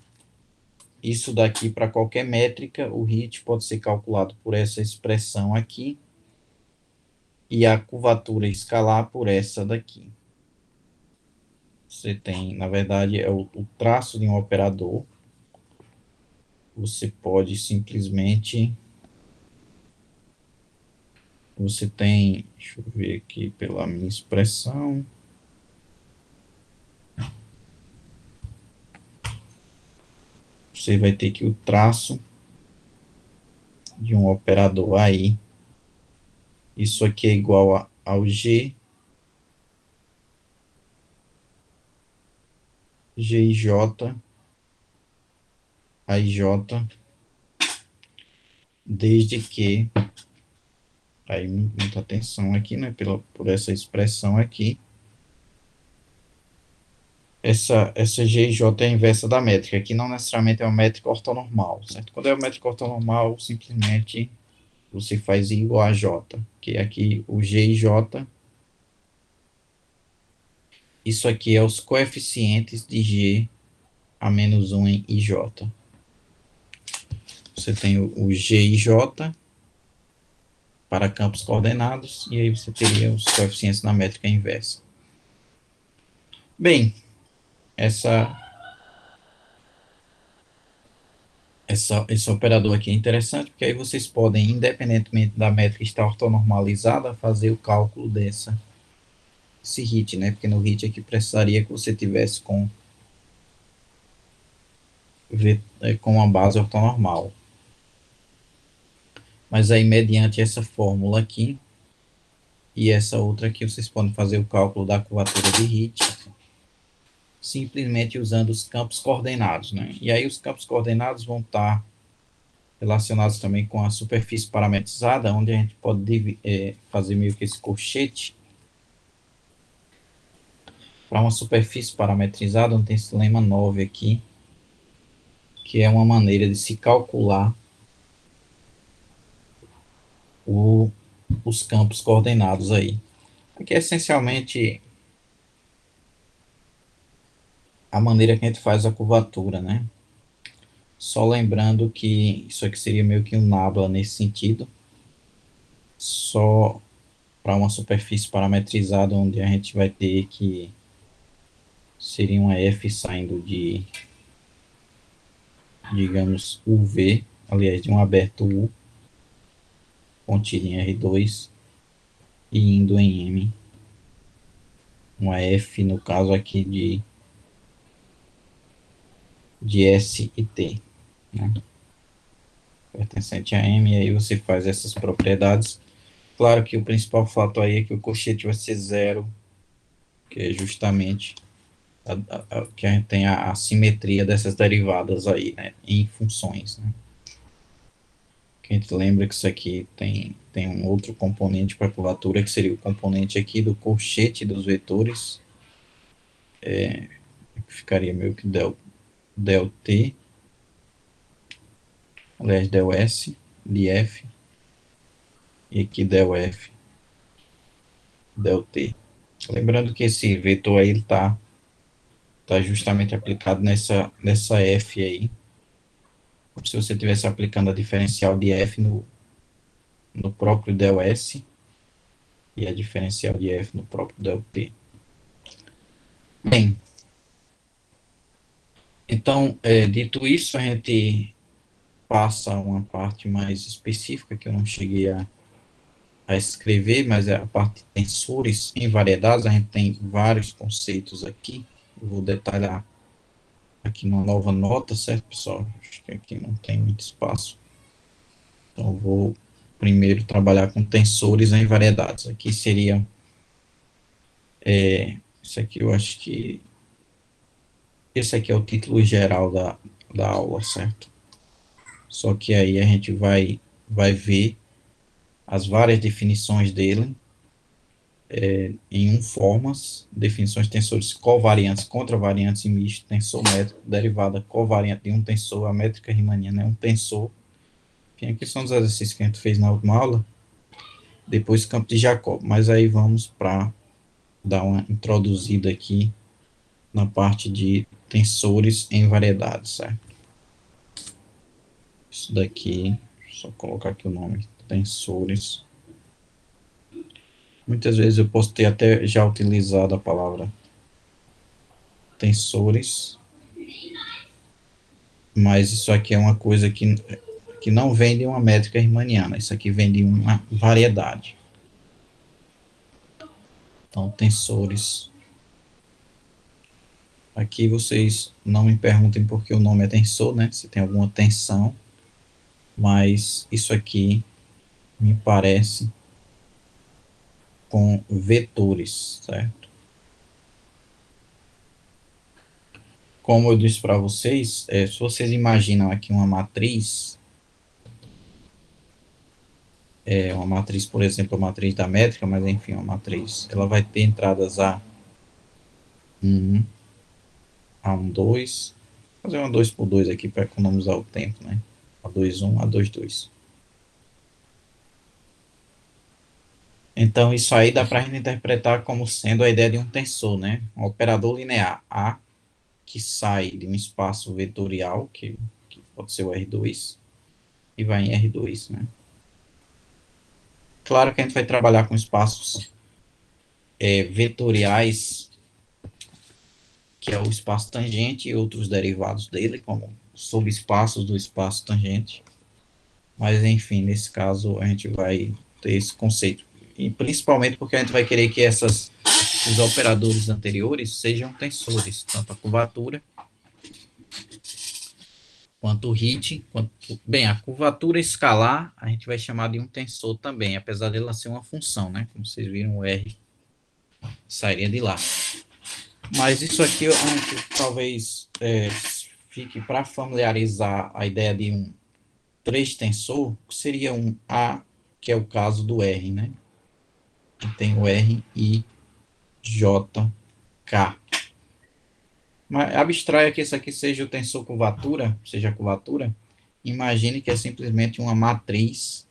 isso daqui para qualquer métrica, o HIT pode ser calculado por essa expressão aqui, e a curvatura escalar por essa daqui. Você tem, na verdade, é o traço de um operador. Você pode simplesmente... Você tem... Deixa eu ver aqui pela minha expressão. Você vai ter que o traço de um operador aí. Isso aqui é igual ao G. GJ, AJ, desde que, aí muita atenção aqui, né, por essa expressão aqui, essa GJ é a inversa da métrica, que não necessariamente é uma métrica ortonormal, certo? Quando é uma métrica ortonormal, simplesmente você faz I igual a J, que aqui o G e J, isso aqui é os coeficientes de G a menos 1 em IJ. Você tem o G e J para campos coordenados, e aí você teria os coeficientes na métrica inversa. Bem, esse operador aqui é interessante, porque aí vocês podem, independentemente da métrica estar ortonormalizada, fazer o cálculo esse HIT, né? Porque no HIT aqui precisaria que você tivesse com uma base ortonormal. Mas aí, mediante essa fórmula aqui, e essa outra aqui, vocês podem fazer o cálculo da curvatura de HIT, simplesmente usando os campos coordenados, né? E aí os campos coordenados vão estar relacionados também com a superfície parametrizada, onde a gente pode fazer meio que esse colchete para uma superfície parametrizada, onde tem esse lema 9 aqui, que é uma maneira de se calcular os campos coordenados aí. Aqui é essencialmente a maneira que a gente faz a curvatura, né? Só lembrando que isso aqui seria meio que um nabla nesse sentido, só para uma superfície parametrizada, onde a gente vai ter que seria uma F saindo de, digamos, UV, aliás, de um aberto U, contido em R2, e indo em M, uma F, no caso aqui, de S e T, né? Pertencente a M, e aí você faz essas propriedades. Claro que o principal fato aí é que o cochete vai ser zero, que é justamente que a gente tem a simetria dessas derivadas aí, né, em funções, né? Que a gente lembra que isso aqui tem um outro componente para a curvatura, que seria o componente aqui do colchete dos vetores, que ficaria meio que del T, aliás, del S, de F, e aqui del F, del T. Lembrando que esse vetor aí tá justamente aplicado nessa F aí, como se você estivesse aplicando a diferencial de F no próprio del S e a diferencial de F no próprio del T. Bem, então, dito isso, a gente passa a uma parte mais específica que eu não cheguei a escrever, mas é a parte de tensores em variedades. A gente tem vários conceitos aqui. Eu vou detalhar aqui numa nova nota, certo, pessoal? Acho que aqui não tem muito espaço. Então, eu vou primeiro trabalhar com tensores em variedades. Aqui seria, isso aqui eu acho que, esse aqui é o título geral da aula, certo? Só que aí a gente vai ver as várias definições dele em formas, definições de tensores covariantes, contravariantes e misto, tensor métrico, derivada covariante de um tensor, a métrica riemanniana é um tensor. Enfim, aqui são os exercícios que a gente fez na última aula. Depois campo de Jacob, mas aí vamos para dar uma introduzida aqui na parte de tensores em variedades, certo? Isso daqui, só colocar aqui o nome, tensores. Muitas vezes eu posso ter até já utilizado a palavra tensores, mas isso aqui é uma coisa que não vem de uma métrica riemanniana, isso aqui vem de uma variedade. Então, tensores. Aqui vocês não me perguntem por que o nome é tensor, né? Se tem alguma tensão, mas isso aqui me parece com vetores, certo? Como eu disse para vocês, se vocês imaginam aqui uma matriz, por exemplo, a matriz da métrica, mas enfim, uma matriz, ela vai ter entradas A1, A1, 2, fazer uma 2 por 2 aqui para economizar o tempo, né? A2, 1, A2, 2. Então, isso aí dá para a gente interpretar como sendo a ideia de um tensor, né? Um operador linear A que sai de um espaço vetorial, que pode ser o R2, e vai em R2, né? Claro que a gente vai trabalhar com espaços vetoriais, que é o espaço tangente e outros derivados dele, como subespaços do espaço tangente. Mas, enfim, nesse caso, a gente vai ter esse conceito. E principalmente porque a gente vai querer que os operadores anteriores sejam tensores, tanto a curvatura quanto o hit, bem, a curvatura escalar a gente vai chamar de um tensor também, apesar dela ser uma função, né? Como vocês viram, o R sairia de lá. Mas isso aqui a gente talvez fique para familiarizar a ideia de um três tensor, que seria um A, que é o caso do R, né? Que tem o R, I, J, K. Mas abstraia que isso aqui seja o tensor curvatura, seja a curvatura, imagine que é simplesmente uma matriz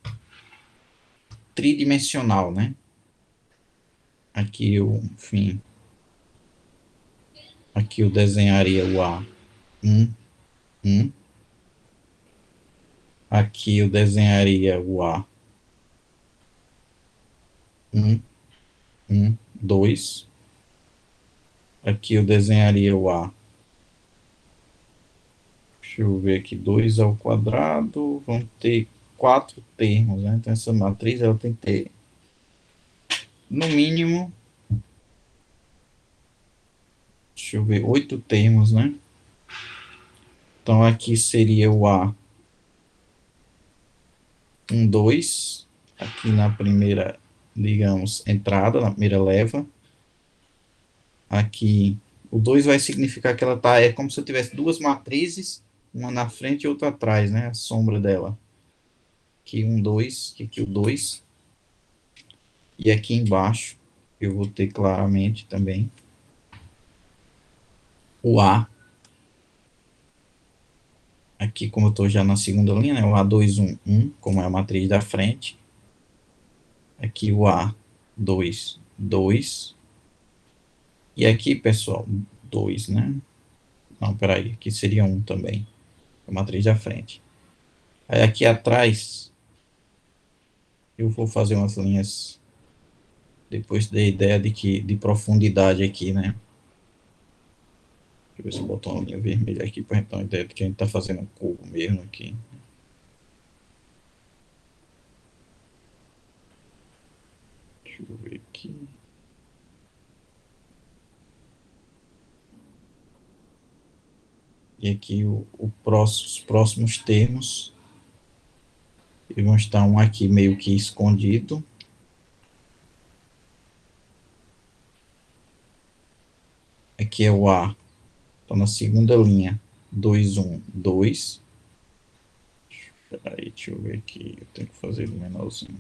tridimensional, né? Aqui eu, enfim, aqui eu desenharia o A, 1. Aqui eu desenharia o A, 1, 2. Aqui eu desenharia o A. Deixa eu ver aqui, 2 ao quadrado, vão ter 4 termos, né? Então essa matriz ela tem que ter, no mínimo, deixa eu ver, 8 termos, né? Então aqui seria o A 1, 2, aqui na primeira, digamos, entrada, na primeira leva. Aqui o 2 vai significar que ela tá, é como se eu tivesse duas matrizes, uma na frente e outra atrás, né? A sombra dela. Aqui 1, 2, aqui o 2. E aqui embaixo eu vou ter claramente também o A. Aqui, como eu estou já na segunda linha, né? O A2, 1, 1, como é a matriz da frente. Aqui o A2, 2. E aqui, pessoal, 2, né? Não, peraí, aqui seria 1 também. A matriz da frente. Aí aqui atrás, eu vou fazer umas linhas, depois da ideia de profundidade aqui, né? Deixa eu ver se eu boto uma linha vermelha aqui para a gente ter uma ideia de que a gente está fazendo um cubo mesmo aqui. Deixa eu ver aqui. E aqui os próximos termos, eles vão estar um aqui meio que escondido. Aqui é o A, está na segunda linha, 2, 1, 2. Espera aí, deixa eu ver aqui, eu tenho que fazer ele menorzinho.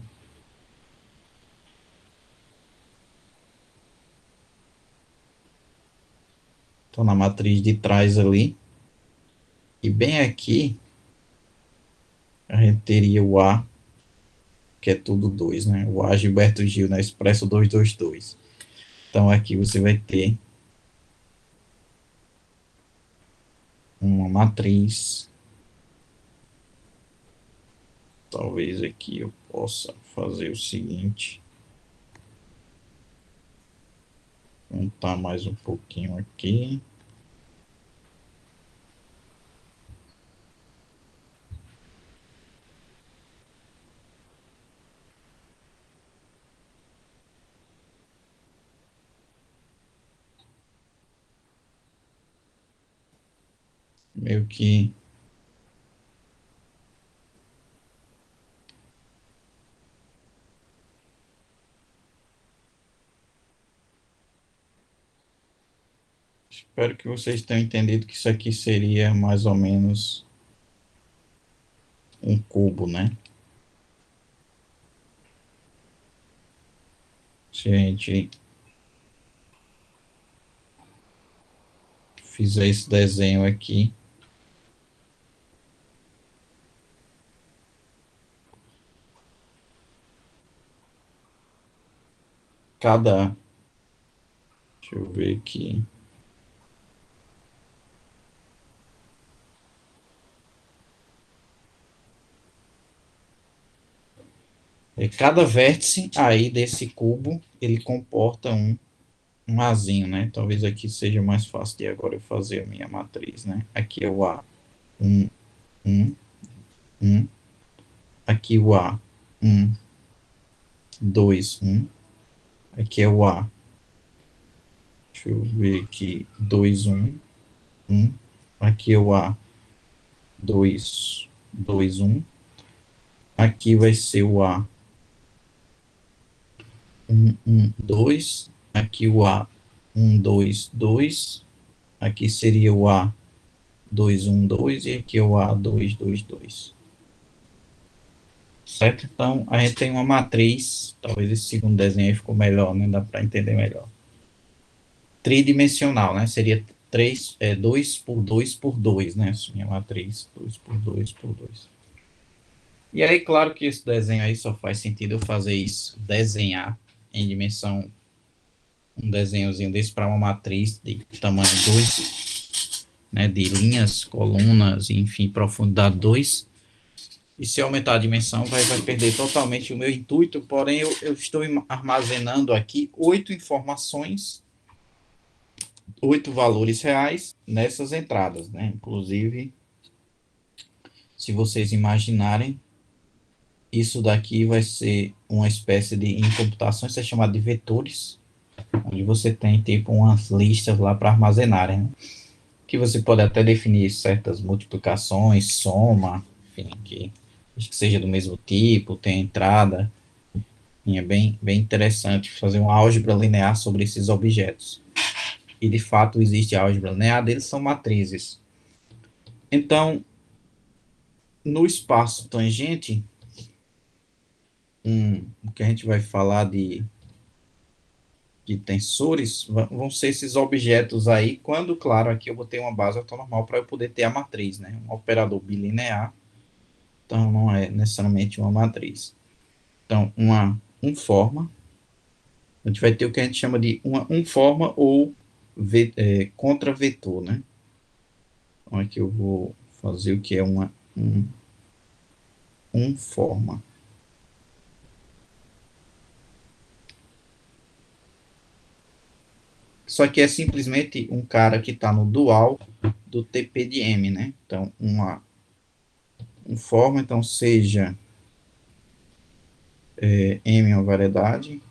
Então, na matriz de trás ali, e bem aqui, a gente teria o A, que é tudo 2, né? O A Gilberto Gil, né? Expresso 222. Então, aqui você vai ter uma matriz. Talvez aqui eu possa fazer o seguinte. Montar mais um pouquinho aqui. Meio que espero que vocês tenham entendido que isso aqui seria mais ou menos um cubo, né? Se a gente fizer esse desenho aqui, cada... Deixa eu ver aqui. Cada vértice aí desse cubo, ele comporta um Azinho, né? Talvez aqui seja mais fácil de agora eu fazer a minha matriz, né? Aqui é o A, 1, 1, 1. Aqui o A, 1, 2, 1. Aqui é o A. Deixa eu ver aqui, 2, 1, 1. Aqui é o A, 2, 2, 1. Aqui vai ser o A, 1, 1, 2. Aqui o A, 1, 2, 2. Aqui seria o A, 2, 1, 2. E aqui é o A, 2, 2, 2. Certo? Então, a gente tem uma matriz, talvez esse segundo desenho aí ficou melhor, né? Dá para entender melhor. Tridimensional, né? Seria 2 por 2 por 2, né? Assim, a matriz 2 por 2 por 2. E aí, claro que esse desenho aí só faz sentido eu fazer isso, desenhar em dimensão, um desenhozinho desse para uma matriz de tamanho 2, né? De linhas, colunas, enfim, profundidade 2. E se aumentar a dimensão, vai perder totalmente o meu intuito, porém eu estou armazenando aqui 8 informações, 8 valores reais nessas entradas, né? Inclusive, se vocês imaginarem, isso daqui vai ser uma espécie de, em computação, isso é chamado de vetores, onde você tem tipo umas listas lá para armazenarem, né? Que você pode até definir certas multiplicações, soma, enfim, que seja do mesmo tipo, tem entrada. E é bem interessante fazer uma álgebra linear sobre esses objetos. E, de fato, existe a álgebra linear, deles são matrizes. Então, no espaço tangente, o que a gente vai falar de tensores, vão ser esses objetos aí, quando, claro, aqui eu botei uma base ortonormal para eu poder ter a matriz, né? Um operador bilinear, então não é necessariamente uma matriz. Então, uma forma, a gente vai ter o que a gente chama de uma forma ou contravetor, né? Então, aqui eu vou fazer o que é um forma. Isso aqui é simplesmente um cara que está no dual do TP de M, né? Então, um forma, então, seja M é uma variedade,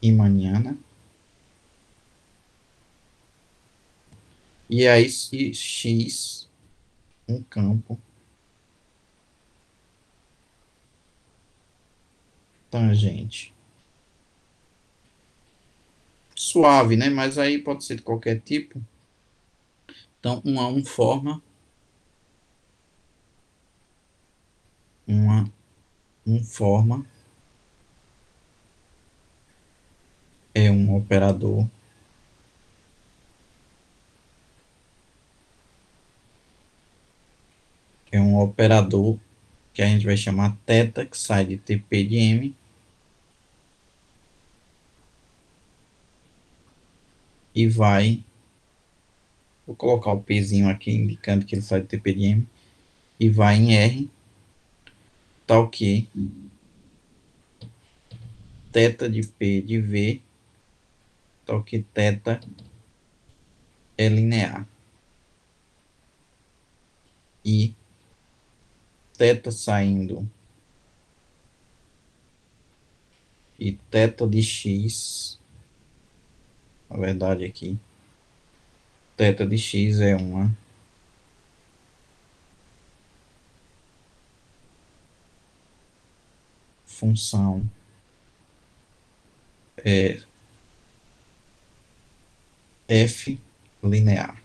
imaniana, e aí X, um campo tangente. Suave, né? Mas aí pode ser de qualquer tipo. Então, uma forma, uma forma é um operador que a gente vai chamar θ, que sai de TP de M, e vou colocar o Pzinho aqui, indicando que ele sai de TP de M, e vai em R, tal que θ de P de V, tal que θ é linear. E θ saindo, e θ de X, na verdade aqui, θ de X é uma função F linear.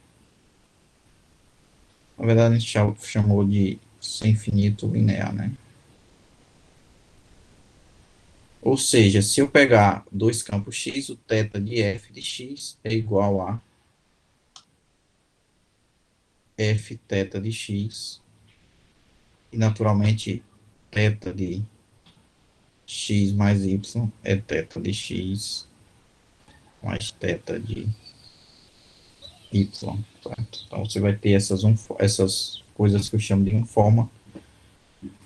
Na verdade, a gente chamou de sem infinito linear, né? Ou seja, se eu pegar dois campos x, o θ de f de x é igual a f θ de x. E, naturalmente, teta de x mais y é teta de x mais teta de y, certo? Então, você vai ter essas coisas que eu chamo de forma.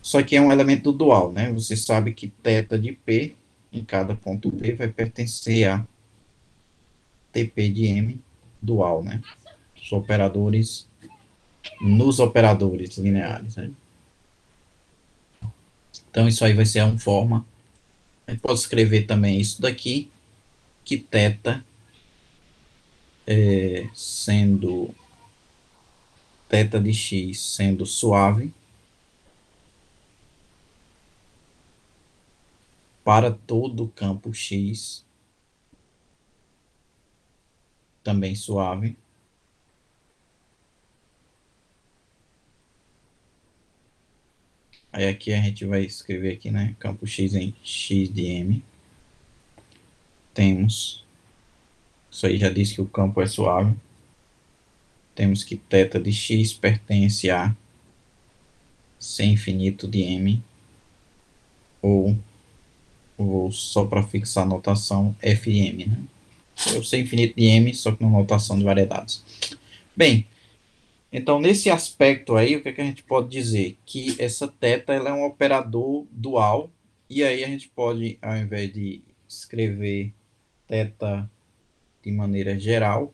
Só que é um elemento dual, né? Você sabe que teta de P, em cada ponto P, vai pertencer a TP de M dual, né? Os operadores, nos operadores lineares, né? Então, isso aí vai ser a forma. A gente pode escrever também isso daqui, que teta sendo teta de x sendo suave para todo o campo x também suave. Aí aqui a gente vai escrever aqui, né, campo x em x de m. Temos, isso aí já diz que o campo é suave. Temos que θ de x pertence a C infinito de m, ou vou só para fixar a notação f de m, né? Eu sei infinito de m, só que na notação de variedades. Bem, então nesse aspecto aí, o que, é que a gente pode dizer? Que essa θ ela é um operador dual, e aí a gente pode, ao invés de escrever θ de maneira geral,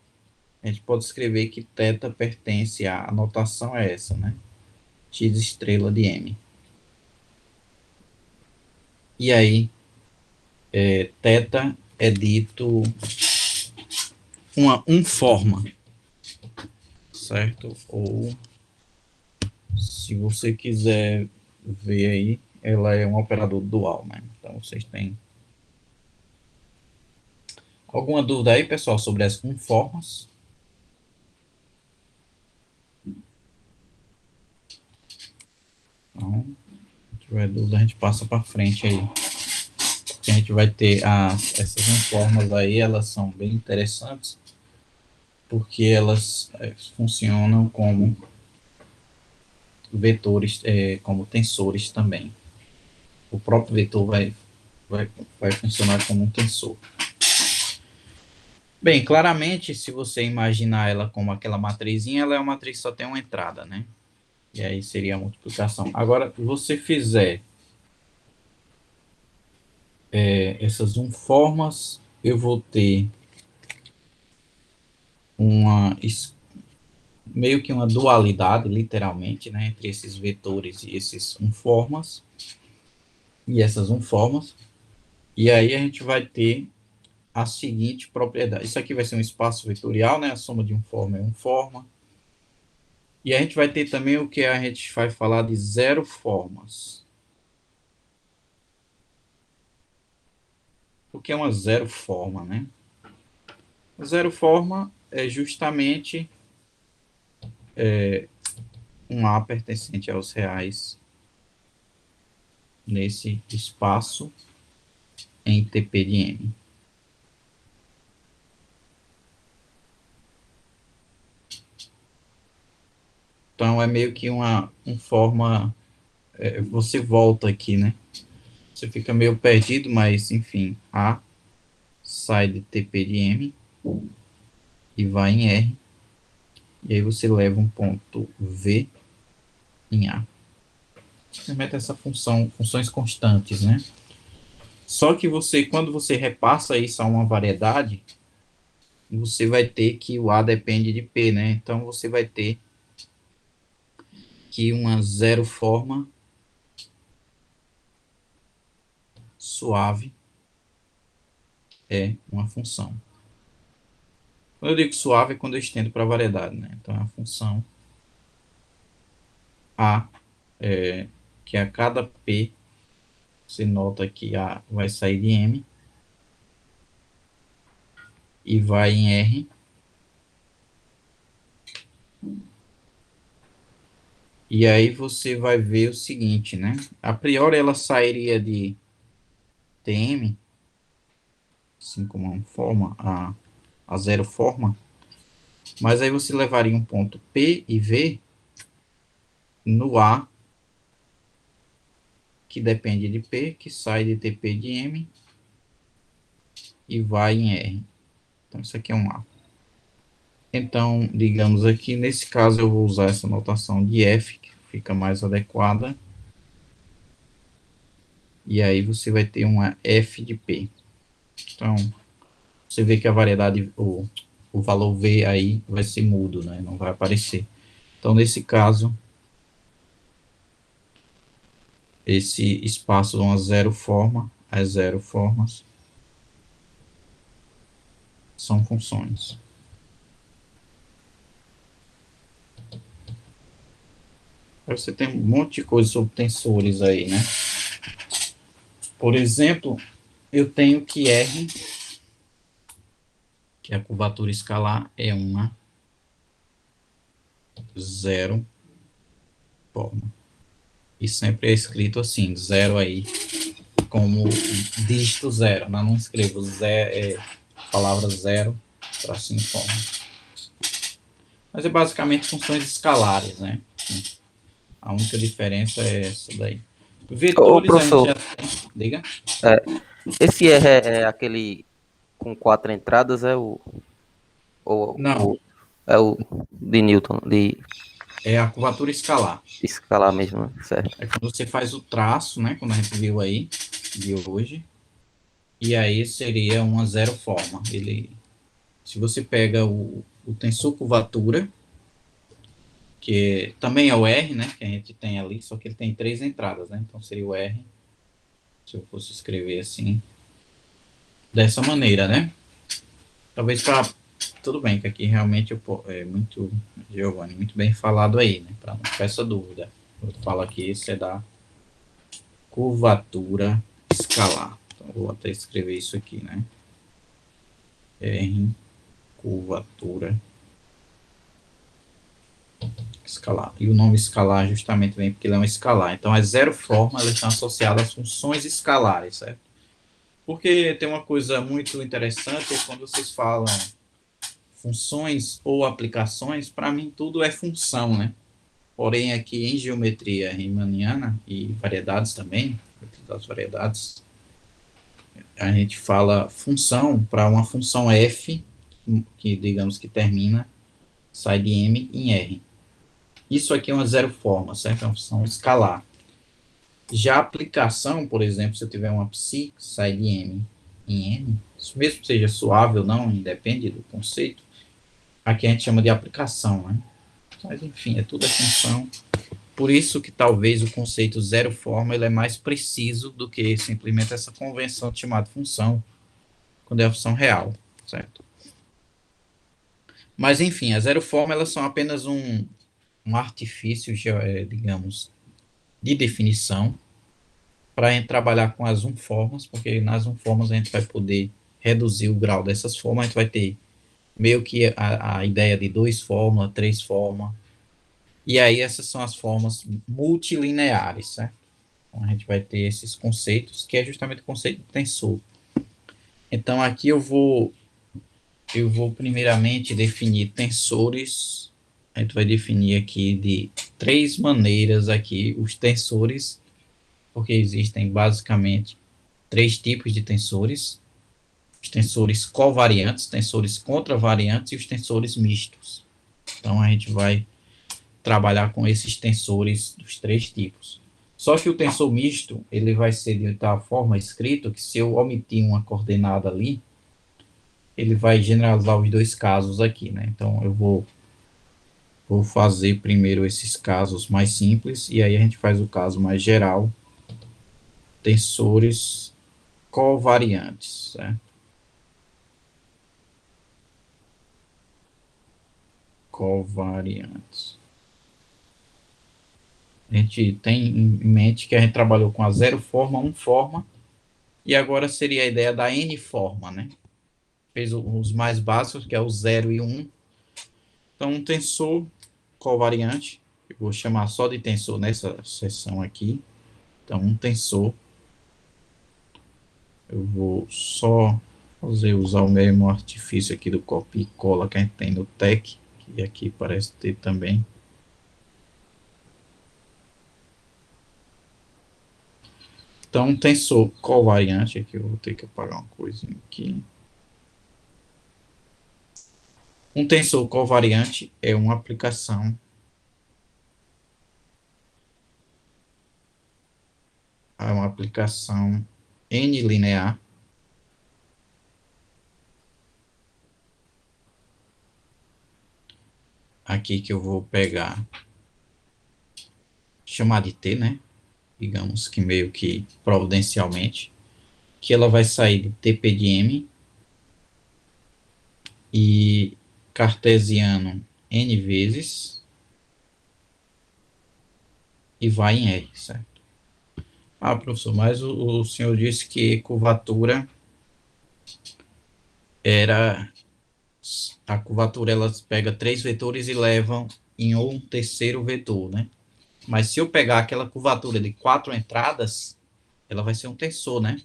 a gente pode escrever que θ pertence a notação é essa, né? X estrela de m. E aí, θ é dito uma forma, certo? Ou, se você quiser ver aí, ela é um operador dual, né? Então, vocês têm alguma dúvida aí, pessoal, sobre as formas? Então, se tiver dúvida, a gente passa para frente aí. Que a gente vai ter essas formas aí, elas são bem interessantes, porque elas funcionam como vetores, como tensores também. O próprio vetor vai funcionar como um tensor. Bem, claramente, se você imaginar ela como aquela matrizinha, ela é uma matriz que só tem uma entrada, né? E aí seria a multiplicação. Agora, se você fizer essas formas, eu vou ter uma meio que uma dualidade, literalmente, né, entre esses vetores e esses formas e essas formas. E aí a gente vai ter a seguinte propriedade. Isso aqui vai ser um espaço vetorial, né? A soma de forma é forma. E a gente vai ter também o que a gente vai falar de zero formas. O que é uma zero forma, né? A zero forma é justamente um A pertencente aos reais nesse espaço em TP de M. Então, é meio que uma forma... você volta aqui, né? Você fica meio perdido, mas, enfim, A sai de TP de M e vai em R. E aí você leva um ponto V em A. Você mete essa funções constantes, né? Só que você, quando você repassa isso a uma variedade, você vai ter que o A depende de P, né? Então, você vai ter que uma zero forma suave é uma função. Quando eu digo suave, é quando eu estendo para a variedade, né? Então, é a função A, que a cada P, você nota que A vai sair de M e vai em R. E aí você vai ver o seguinte, né? A priori ela sairia de TM, assim como uma forma, a zero forma, mas aí você levaria um ponto P e V no A, que depende de P, que sai de TP de M e vai em R. Então, isso aqui é um A. Então, digamos aqui, nesse caso, eu vou usar essa notação de F, que fica mais adequada. E aí você vai ter uma F de P. Então, você vê que a variedade, o valor V aí vai ser mudo, né? Não vai aparecer. Então, nesse caso, esse espaço uma zero forma, as zero formas são funções. Aí você tem um monte de coisa sobre tensores aí, né? Por exemplo, eu tenho que R, que é a curvatura escalar, é uma zero forma. E sempre é escrito assim, zero aí, como dígito zero. Mas não escrevo zero, palavra zero, tracinho forma. Mas é basicamente funções escalares, né? A única diferença é essa daí. Ô, Vetores a gente professor, já tem. Diga. é, esse R é aquele com 4 entradas, Não, é o de Newton, de é a curvatura escalar. escalar mesmo, né? Certo? É quando você faz o traço, né? Como a gente viu aí, de hoje. E aí seria uma zero forma. Se você pega o tensor curvatura, que também é o R, né? Que a gente tem ali, só que ele tem 3 entradas, né? Então seria o R, se eu fosse escrever assim, dessa maneira, né? Talvez para. Tudo bem, que aqui realmente é muito, Giovanni, muito bem falado aí, né? Para não ficar essa dúvida. Eu falo aqui, isso é da curvatura escalar. Então, vou até escrever isso aqui, né? R, curvatura escalar. E o nome escalar justamente vem porque ele é um escalar. Então, as zero formas, elas estão associadas às funções escalares, certo? Porque tem uma coisa muito interessante, é quando vocês falam funções ou aplicações, para mim tudo é função, né? Porém, aqui em geometria riemanniana e variedades também, das variedades, a gente fala função para uma função f, que digamos que termina, sai de m em r. Isso aqui é uma zero forma, certo? É uma função escalar. Já a aplicação, por exemplo, se eu tiver uma psi que sai de m em n, mesmo que seja suave ou não, independe do conceito, aqui a gente chama de aplicação, né? Mas, enfim, é tudo a função. Por isso que talvez o conceito zero forma ele é mais preciso do que simplesmente essa convenção de chamar de função, quando é a função real, certo? Mas, enfim, a zero forma elas são apenas um artifício, digamos, de definição para trabalhar com as unformas, porque nas unformas a gente vai poder reduzir o grau dessas formas, a gente vai ter meio que a ideia de 2 formas, 3 formas, e aí essas são as formas multilineares, certo? Então a gente vai ter esses conceitos, que é justamente o conceito do tensor. Então aqui eu vou primeiramente definir tensores. A gente vai definir aqui de 3 maneiras aqui os tensores, porque existem basicamente 3 tipos de tensores: os tensores covariantes, tensores contravariantes e os tensores mistos. Então a gente vai trabalhar com esses tensores dos 3 tipos. Só que o tensor misto, ele vai ser de tal forma escrito que se eu omitir uma coordenada ali, ele vai generalizar os 2 casos aqui, né? Então eu vou fazer primeiro esses casos mais simples e aí a gente faz o caso mais geral, tensores covariantes, certo? Covariantes. A gente tem em mente que a gente trabalhou com a zero forma, um forma, e agora seria a ideia da n forma, né? Fez os mais básicos, que é o 0 e 1. Então, um tensor covariante, eu vou chamar só de tensor nessa seção aqui. Então, um tensor, eu vou só usar o mesmo artifício aqui do copia e cola que a gente tem no TEC, que aqui parece ter também. Então, um tensor covariante, aqui eu vou ter que apagar uma coisinha aqui. Um tensor covariante é uma aplicação n-linear aqui que eu vou pegar, chamar de T, né? Digamos que meio que providencialmente, que ela vai sair de TP de M e cartesiano n vezes e vai em R, certo? Ah, professor, mas o senhor disse que curvatura era... A curvatura, ela pega 3 vetores e levam em um terceiro vetor, né? Mas se eu pegar aquela curvatura de 4 entradas, ela vai ser um tensor, né?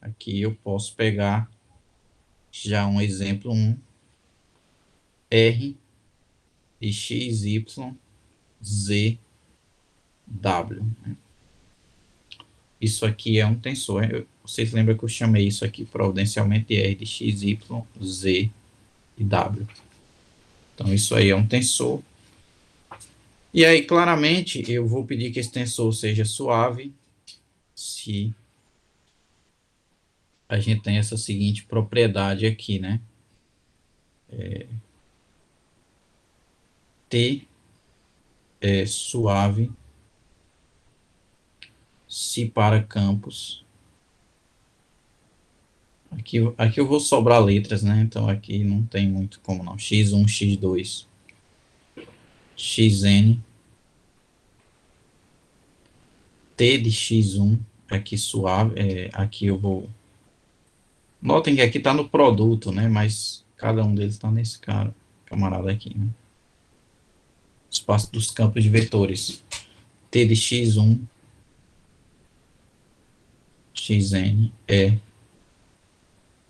Aqui eu posso pegar já um exemplo, R de x, y, z, w. Isso aqui é um tensor. Vocês lembram que eu chamei isso aqui providencialmente de R de x, y, z e w. Então, isso aí é um tensor. E aí, claramente, eu vou pedir que esse tensor seja suave se a gente tem essa seguinte propriedade aqui, né? T é suave se para campos. Aqui eu vou sobrar letras, né? Então aqui não tem muito como não. X1, X2, Xn, T de X1, aqui suave, aqui eu vou... Notem que aqui está no produto, né? Mas cada um deles está nesse camarada aqui, né? Espaço dos campos de vetores. T de X1, Xn é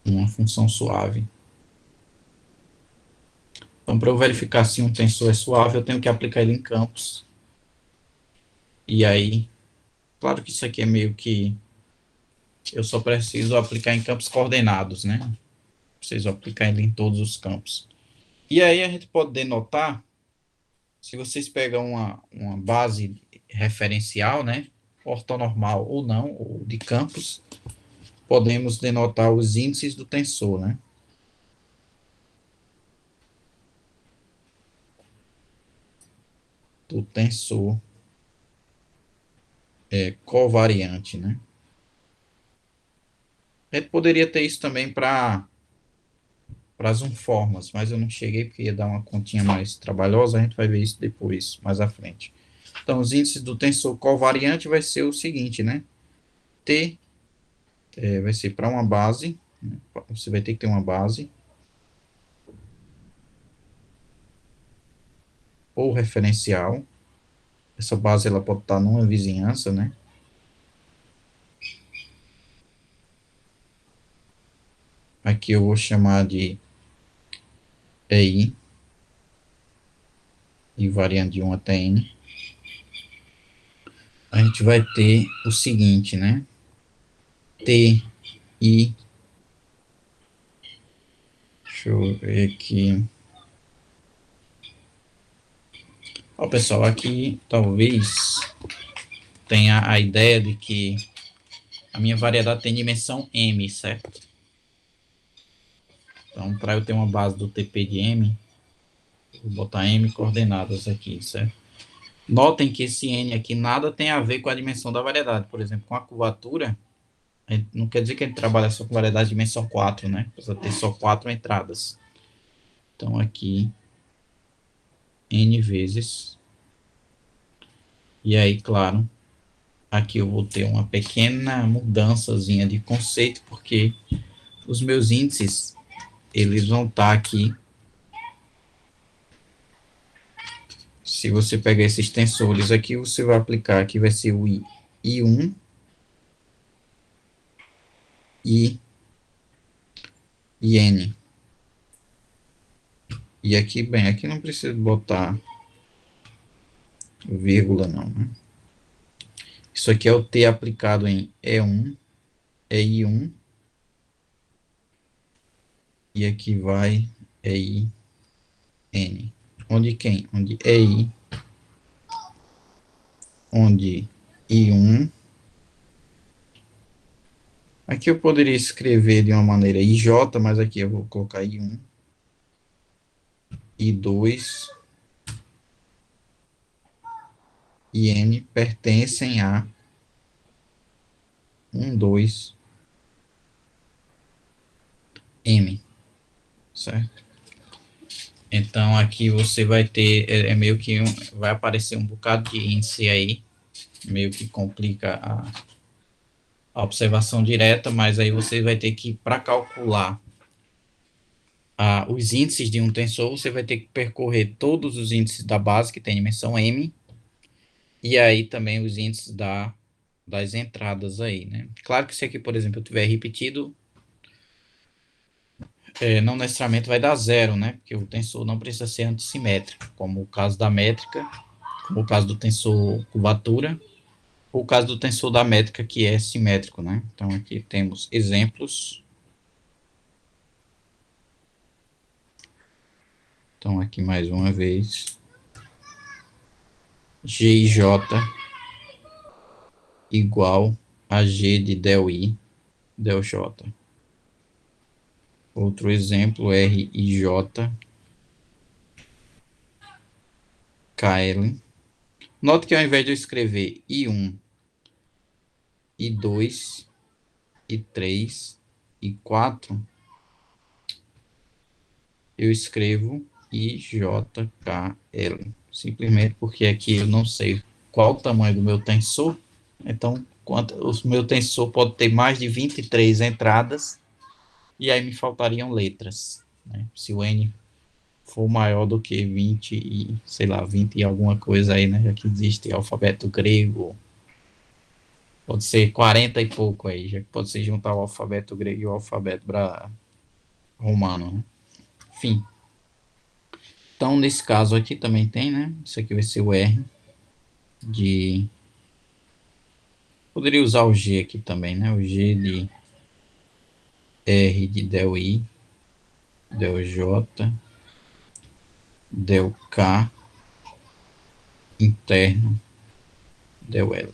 uma função suave. Então, para eu verificar se um tensor é suave, eu tenho que aplicar ele em campos. E aí, claro que isso aqui é meio que... Eu só preciso aplicar em campos coordenados, né? Preciso aplicar ele em todos os campos. E aí a gente pode denotar, se vocês pegam uma base referencial, né? Ortonormal ou não, ou de campos, podemos denotar os índices do tensor, né? Do tensor covariante, né? A gente poderia ter isso também para as unformas, mas eu não cheguei porque ia dar uma continha mais trabalhosa, a gente vai ver isso depois, mais à frente. Então, os índices do tensor covariante vai ser o seguinte, né? T vai ser para uma base, né? Você vai ter que ter uma base, ou referencial. Essa base ela pode estar numa vizinhança, né? Aqui eu vou chamar de EI, e variando de 1 até N. A gente vai ter o seguinte, né? T, I, deixa eu ver aqui. Ó, pessoal, aqui talvez tenha a ideia de que a minha variedade tem dimensão M, certo? Então, para eu ter uma base do TP de M, vou botar M coordenadas aqui, certo? Notem que esse N aqui nada tem a ver com a dimensão da variedade. Por exemplo, com a curvatura, não quer dizer que a gente trabalha só com variedade de dimensão 4, né? Precisa ter só 4 entradas. Então, aqui, N vezes. E aí, claro, aqui eu vou ter uma pequena mudançazinha de conceito, porque os meus índices, eles vão estar aqui. Se você pegar esses tensores aqui, você vai aplicar, aqui vai ser o I1, I e N. E aqui, bem, aqui não precisa botar vírgula não, né? Isso aqui é o T aplicado em E1, EI1, e aqui vai EIN. Onde quem? Onde EI, onde I1. Aqui eu poderia escrever de uma maneira IJ, mas aqui eu vou colocar I1, I2, IN pertencem a 1, 2, M, certo? Então aqui você vai ter, meio que vai aparecer um bocado de índice aí, meio que complica a observação direta, mas aí você vai ter que, para calcular os índices de um tensor, você vai ter que percorrer todos os índices da base, que tem dimensão M, e aí também os índices das entradas aí, né? Claro que se aqui, por exemplo, eu tiver repetido, não necessariamente vai dar zero, né? Porque o tensor não precisa ser antissimétrico, como o caso da métrica, como o caso do tensor curvatura, ou o caso do tensor da métrica, que é simétrico, né? Então, aqui temos exemplos. Então, aqui mais uma vez, G e J igual a G de del I, del J. Outro exemplo, R e J, KL. Note que ao invés de eu escrever I1, I2, I3, I4, eu escrevo IJKL. Simplesmente porque aqui eu não sei qual o tamanho do meu tensor. Então, o meu tensor pode ter mais de 23 entradas, e aí me faltariam letras, né? Se o N for maior do que 20 e, sei lá, 20 e alguma coisa aí, né? Já que existe alfabeto grego, pode ser 40 e pouco aí, já que pode ser juntar o alfabeto grego e o alfabeto romano, né? Enfim. Então, nesse caso aqui também tem, né? Isso aqui vai ser o R de... Poderia usar o G aqui também, né? O G de R de del I, del J, del K, interno, del L.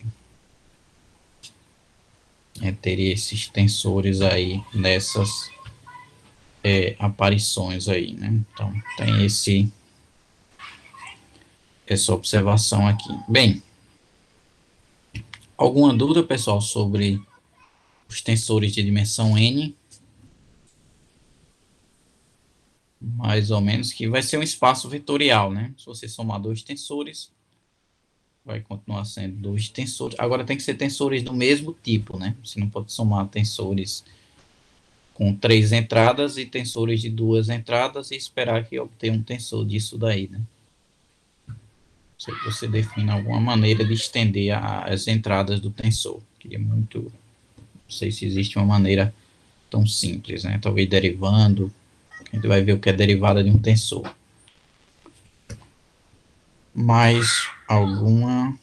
Teria esses tensores aí nessas aparições aí, né? Então, tem essa observação aqui. Bem, alguma dúvida, pessoal, sobre os tensores de dimensão N? Mais ou menos, que vai ser um espaço vetorial, né? Se você somar dois tensores, vai continuar sendo dois tensores. Agora tem que ser tensores do mesmo tipo, né? Você não pode somar tensores com 3 entradas e tensores de 2 entradas e esperar que obtenha um tensor disso daí, né? Você define alguma maneira de estender as entradas do tensor. Que é muito, não sei se existe uma maneira tão simples, né? Talvez derivando, a gente vai ver o que é derivada de um tensor. Mais alguma?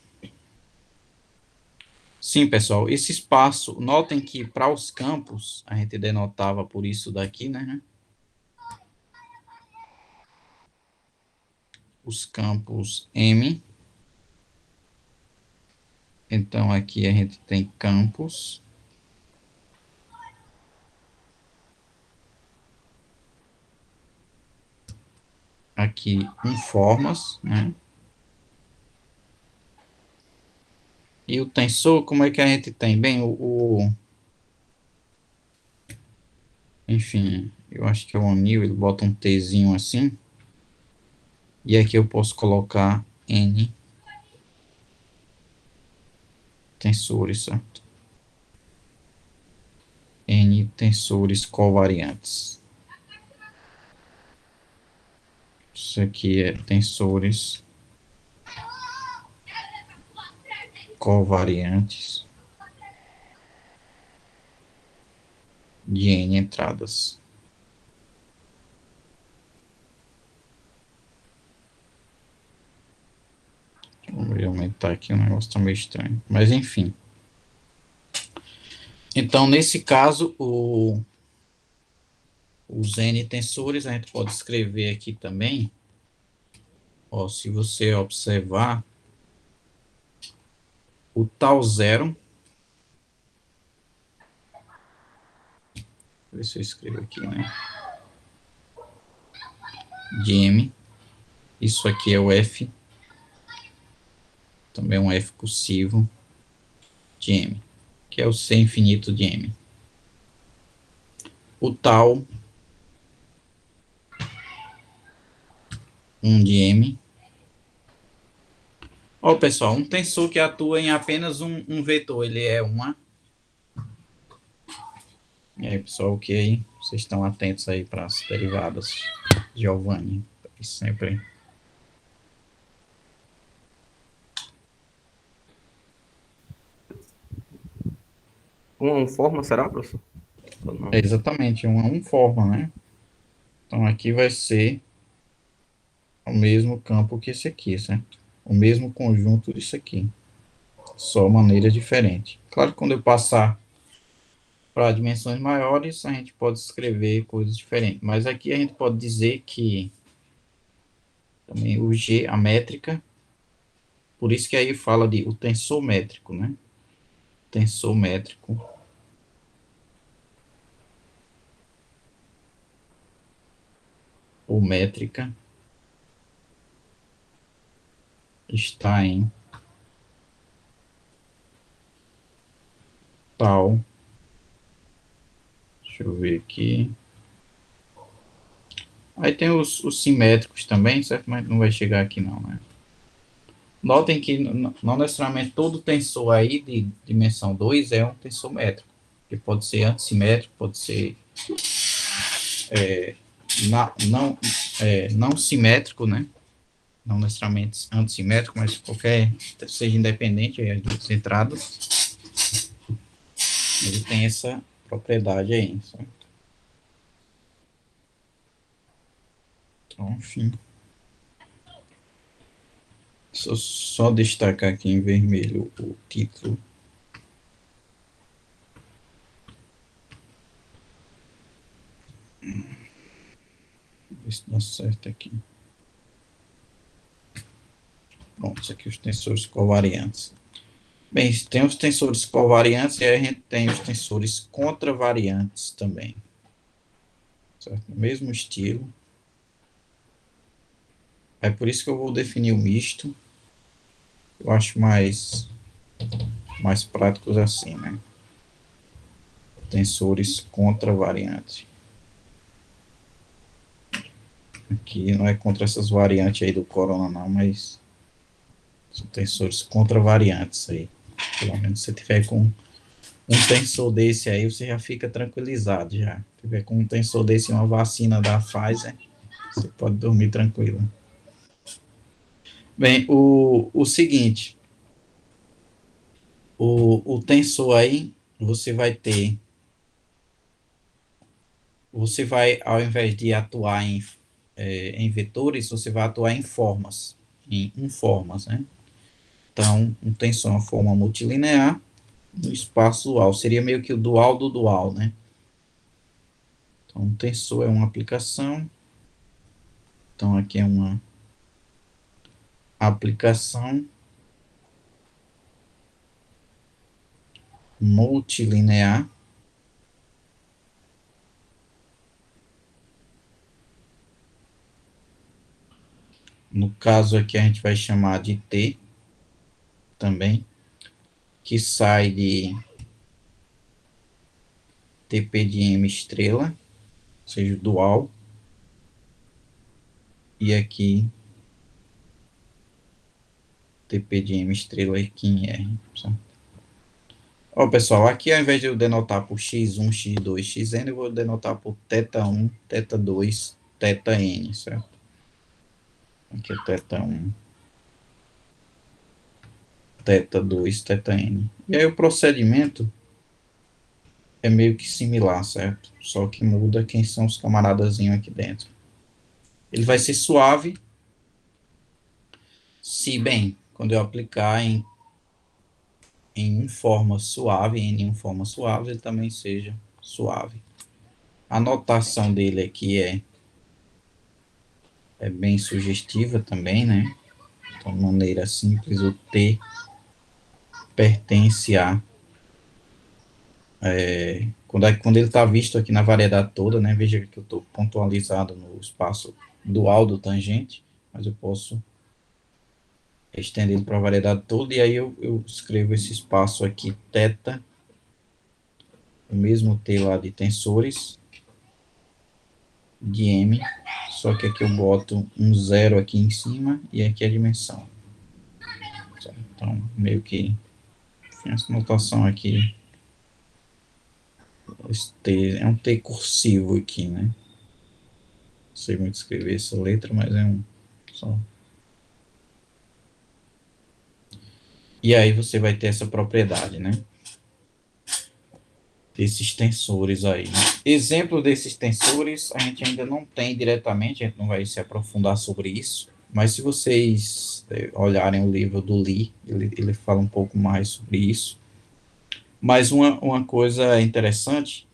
Sim, pessoal, esse espaço, notem que para os campos, a gente denotava por isso daqui, né? Os campos M. Então, aqui a gente tem campos. Aqui, formas, né? E o tensor, como é que a gente tem? Bem, enfim, eu acho que é o anil, ele bota um Tzinho assim. E aqui eu posso colocar N tensores, certo? N tensores covariantes. Isso aqui é tensores covariantes de N entradas. Vou aumentar aqui, o negócio tá meio estranho. Mas, enfim. Então, nesse caso, os n-tensores, a gente pode escrever aqui também. Ó, se você observar, o tal zero, deixa eu ver se eu escrevo aqui, né? De m. Isso aqui é o f, também um f cursivo de m, que é o c infinito de m. O tal 1 de m. Ó, pessoal, um tensor que atua em apenas um vetor, ele é uma. E aí, pessoal, ok? Vocês estão atentos aí para as derivadas, Giovanni, sempre. Uma forma, será, professor? Ou É não? exatamente, uma forma, né? Então, aqui vai ser o mesmo campo que esse aqui, certo? O mesmo conjunto disso aqui, só maneira diferente. Claro que quando eu passar para dimensões maiores, a gente pode escrever coisas diferentes, mas aqui a gente pode dizer que também o G, a métrica, por isso que aí fala de o tensor métrico, né? Tensor métrico ou métrica está em tal, deixa eu ver aqui. Aí tem os simétricos também, certo? Mas não vai chegar aqui não, né? Notem que não necessariamente todo tensor aí de dimensão 2 é um tensor métrico, que pode ser antissimétrico, pode ser não simétrico, né? Não necessariamente antissimétrico, mas qualquer seja independente aí as duas entradas, ele tem essa propriedade aí, certo? Então, enfim. Só destacar aqui em vermelho o título. Ver se dá certo aqui. Pronto, isso aqui os tensores covariantes. Bem, tem os tensores covariantes e aí a gente tem os tensores contravariantes também. Certo? No mesmo estilo. É por isso que eu vou definir o misto. Eu acho mais práticos assim, né? Tensores contravariantes. Aqui não é contra essas variantes aí do corona não, mas são tensores contravariantes aí. Pelo menos se tiver com um tensor desse aí, você já fica tranquilizado já. Se tiver com um tensor desse e uma vacina da Pfizer, você pode dormir tranquilo. Bem, o seguinte, o tensor aí, você vai, ao invés de atuar em vetores, você vai atuar em formas, em informas, né? Então, um tensor é uma forma multilinear no espaço dual, seria meio que o dual do dual, né? Então, um tensor é uma aplicação, então aqui é uma aplicação multilinear. No caso aqui a gente vai chamar de T também, que sai de TP de M estrela, ou seja, dual, e aqui TP de M estrela aqui em R. Certo? Ó, pessoal, aqui ao invés de eu denotar por x1, x2, xn, eu vou denotar por θ1, θ2, θn, certo? Aqui é θ1, θ2, θn. E aí o procedimento é meio que similar, certo? Só que muda quem são os camaradazinhos aqui dentro. Ele vai ser suave, se bem, quando eu aplicar em forma suave, em forma suave, ele também seja suave. A notação dele aqui é bem sugestiva também, né? Então, de maneira simples, o T pertence a... quando ele está visto aqui na variedade toda, né? Veja que eu estou pontualizado no espaço dual do tangente, mas eu posso estender ele para a variedade toda, e aí eu escrevo esse espaço aqui, θ, o mesmo T lá de tensores, de M, só que aqui eu boto um zero aqui em cima, e aqui a dimensão. Então, meio que essa notação aqui, esse T, é um T cursivo aqui, né? Não sei muito escrever essa letra, mas é um só. E aí você vai ter essa propriedade, né? Desses tensores aí, né? Exemplo desses tensores, a gente ainda não tem diretamente, a gente não vai se aprofundar sobre isso, mas se vocês olharem o livro do Lee, ele fala um pouco mais sobre isso. Mas uma coisa interessante,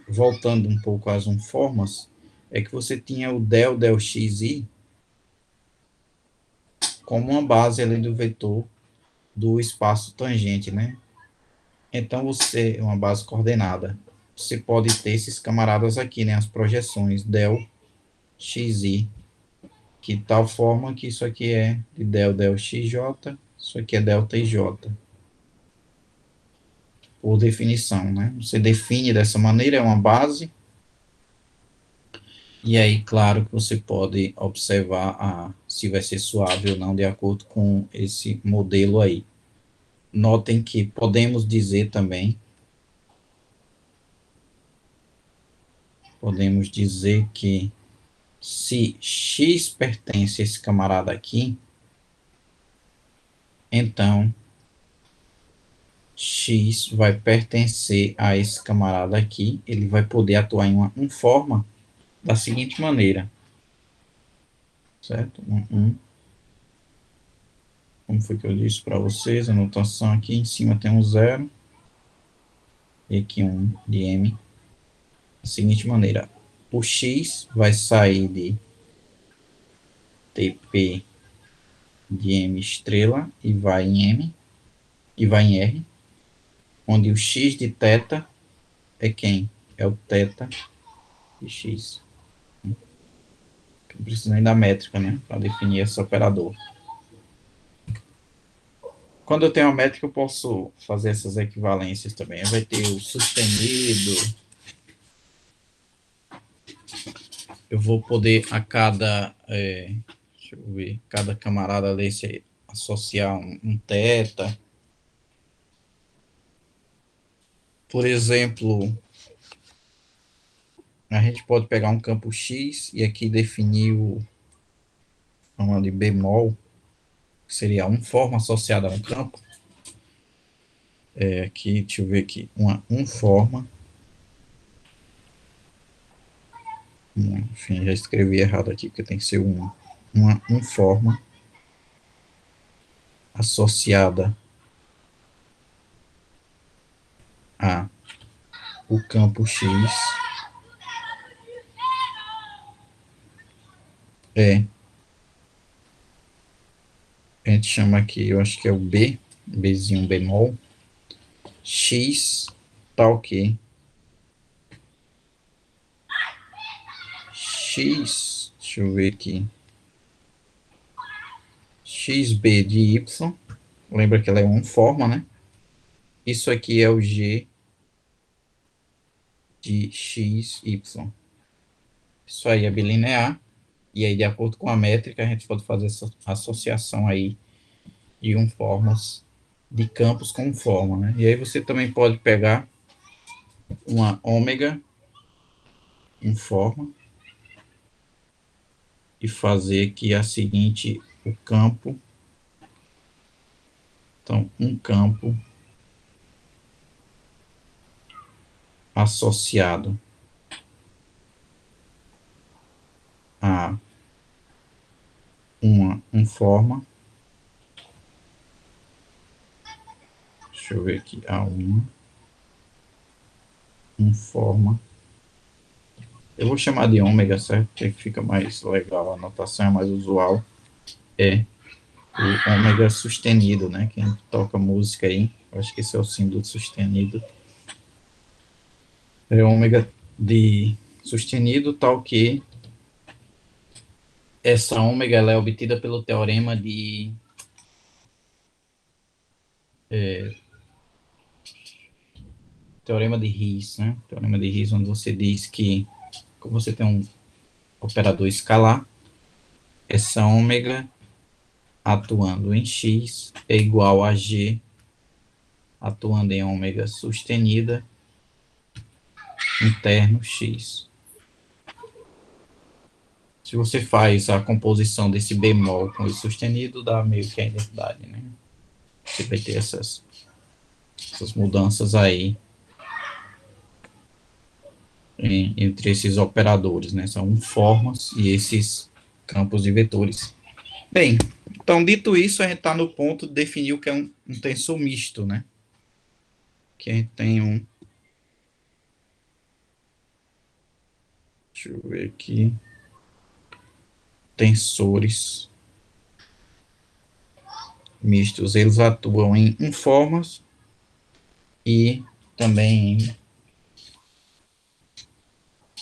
voltando um pouco às unformas, é que você tinha o del xi como uma base ali do vetor do espaço tangente, né? Então, uma base coordenada, você pode ter esses camaradas aqui, né? As projeções del xi, que tal forma que isso aqui é de del xj, isso aqui é delta ij, por definição, né? Você define dessa maneira, é uma base, e aí, claro que você pode observar se vai ser suave ou não, de acordo com esse modelo aí. Notem que podemos dizer também, que se X pertence a esse camarada aqui, então X vai pertencer a esse camarada aqui, ele vai poder atuar em uma forma da seguinte maneira, certo? Como foi que eu disse para vocês, a notação aqui em cima tem um zero, e aqui um de M, da seguinte maneira, o X vai sair de TP de M estrela e vai em M, e vai em R, onde o X de θ é quem? É o θ de X. Não precisa nem da métrica, né, para definir esse operador. Quando eu tenho a métrica, eu posso fazer essas equivalências também. Vai ter o sustenido. Eu vou poder a cada, deixa eu ver, cada camarada desse associar um θ. Por exemplo, a gente pode pegar um campo X e aqui definir uma de bemol, que seria uma forma associada a um campo. Aqui, deixa eu ver aqui, uma forma. Enfim, já escrevi errado aqui, porque tem que ser uma forma associada a o campo X a gente chama aqui, eu acho que é o B, Bzinho bemol, X tá ok. X, deixa eu ver aqui, XB de Y, lembra que ela é uma forma, né? Isso aqui é o G de XY. Isso aí é bilinear, e aí de acordo com a métrica a gente pode fazer essa associação aí de formas de campos com forma, né? E aí você também pode pegar uma ômega em forma e fazer aqui a seguinte, o campo, então um campo associado a uma forma Deixa eu ver aqui. A1. Forma. Eu vou chamar de ômega, certo? Que fica mais legal, a notação é mais usual. É o ômega sustenido, né? Quem toca música aí, eu acho que esse é o símbolo sustenido. É ômega de sustenido, tal que essa ômega ela é obtida pelo teorema de teorema de Riesz, né? Teorema de Riesz, onde você diz que como você tem um operador escalar, essa ômega atuando em x é igual a g atuando em ômega sustenida interno x. Se você faz a composição desse bemol com esse sustenido, dá meio que a identidade, né? Você vai ter essas mudanças aí entre esses operadores, né? São formas e esses campos de vetores. Bem, então, dito isso, a gente está no ponto de definir o que é um tensor misto, né? Que a gente tem deixa eu ver aqui, tensores mistos, eles atuam em formas e também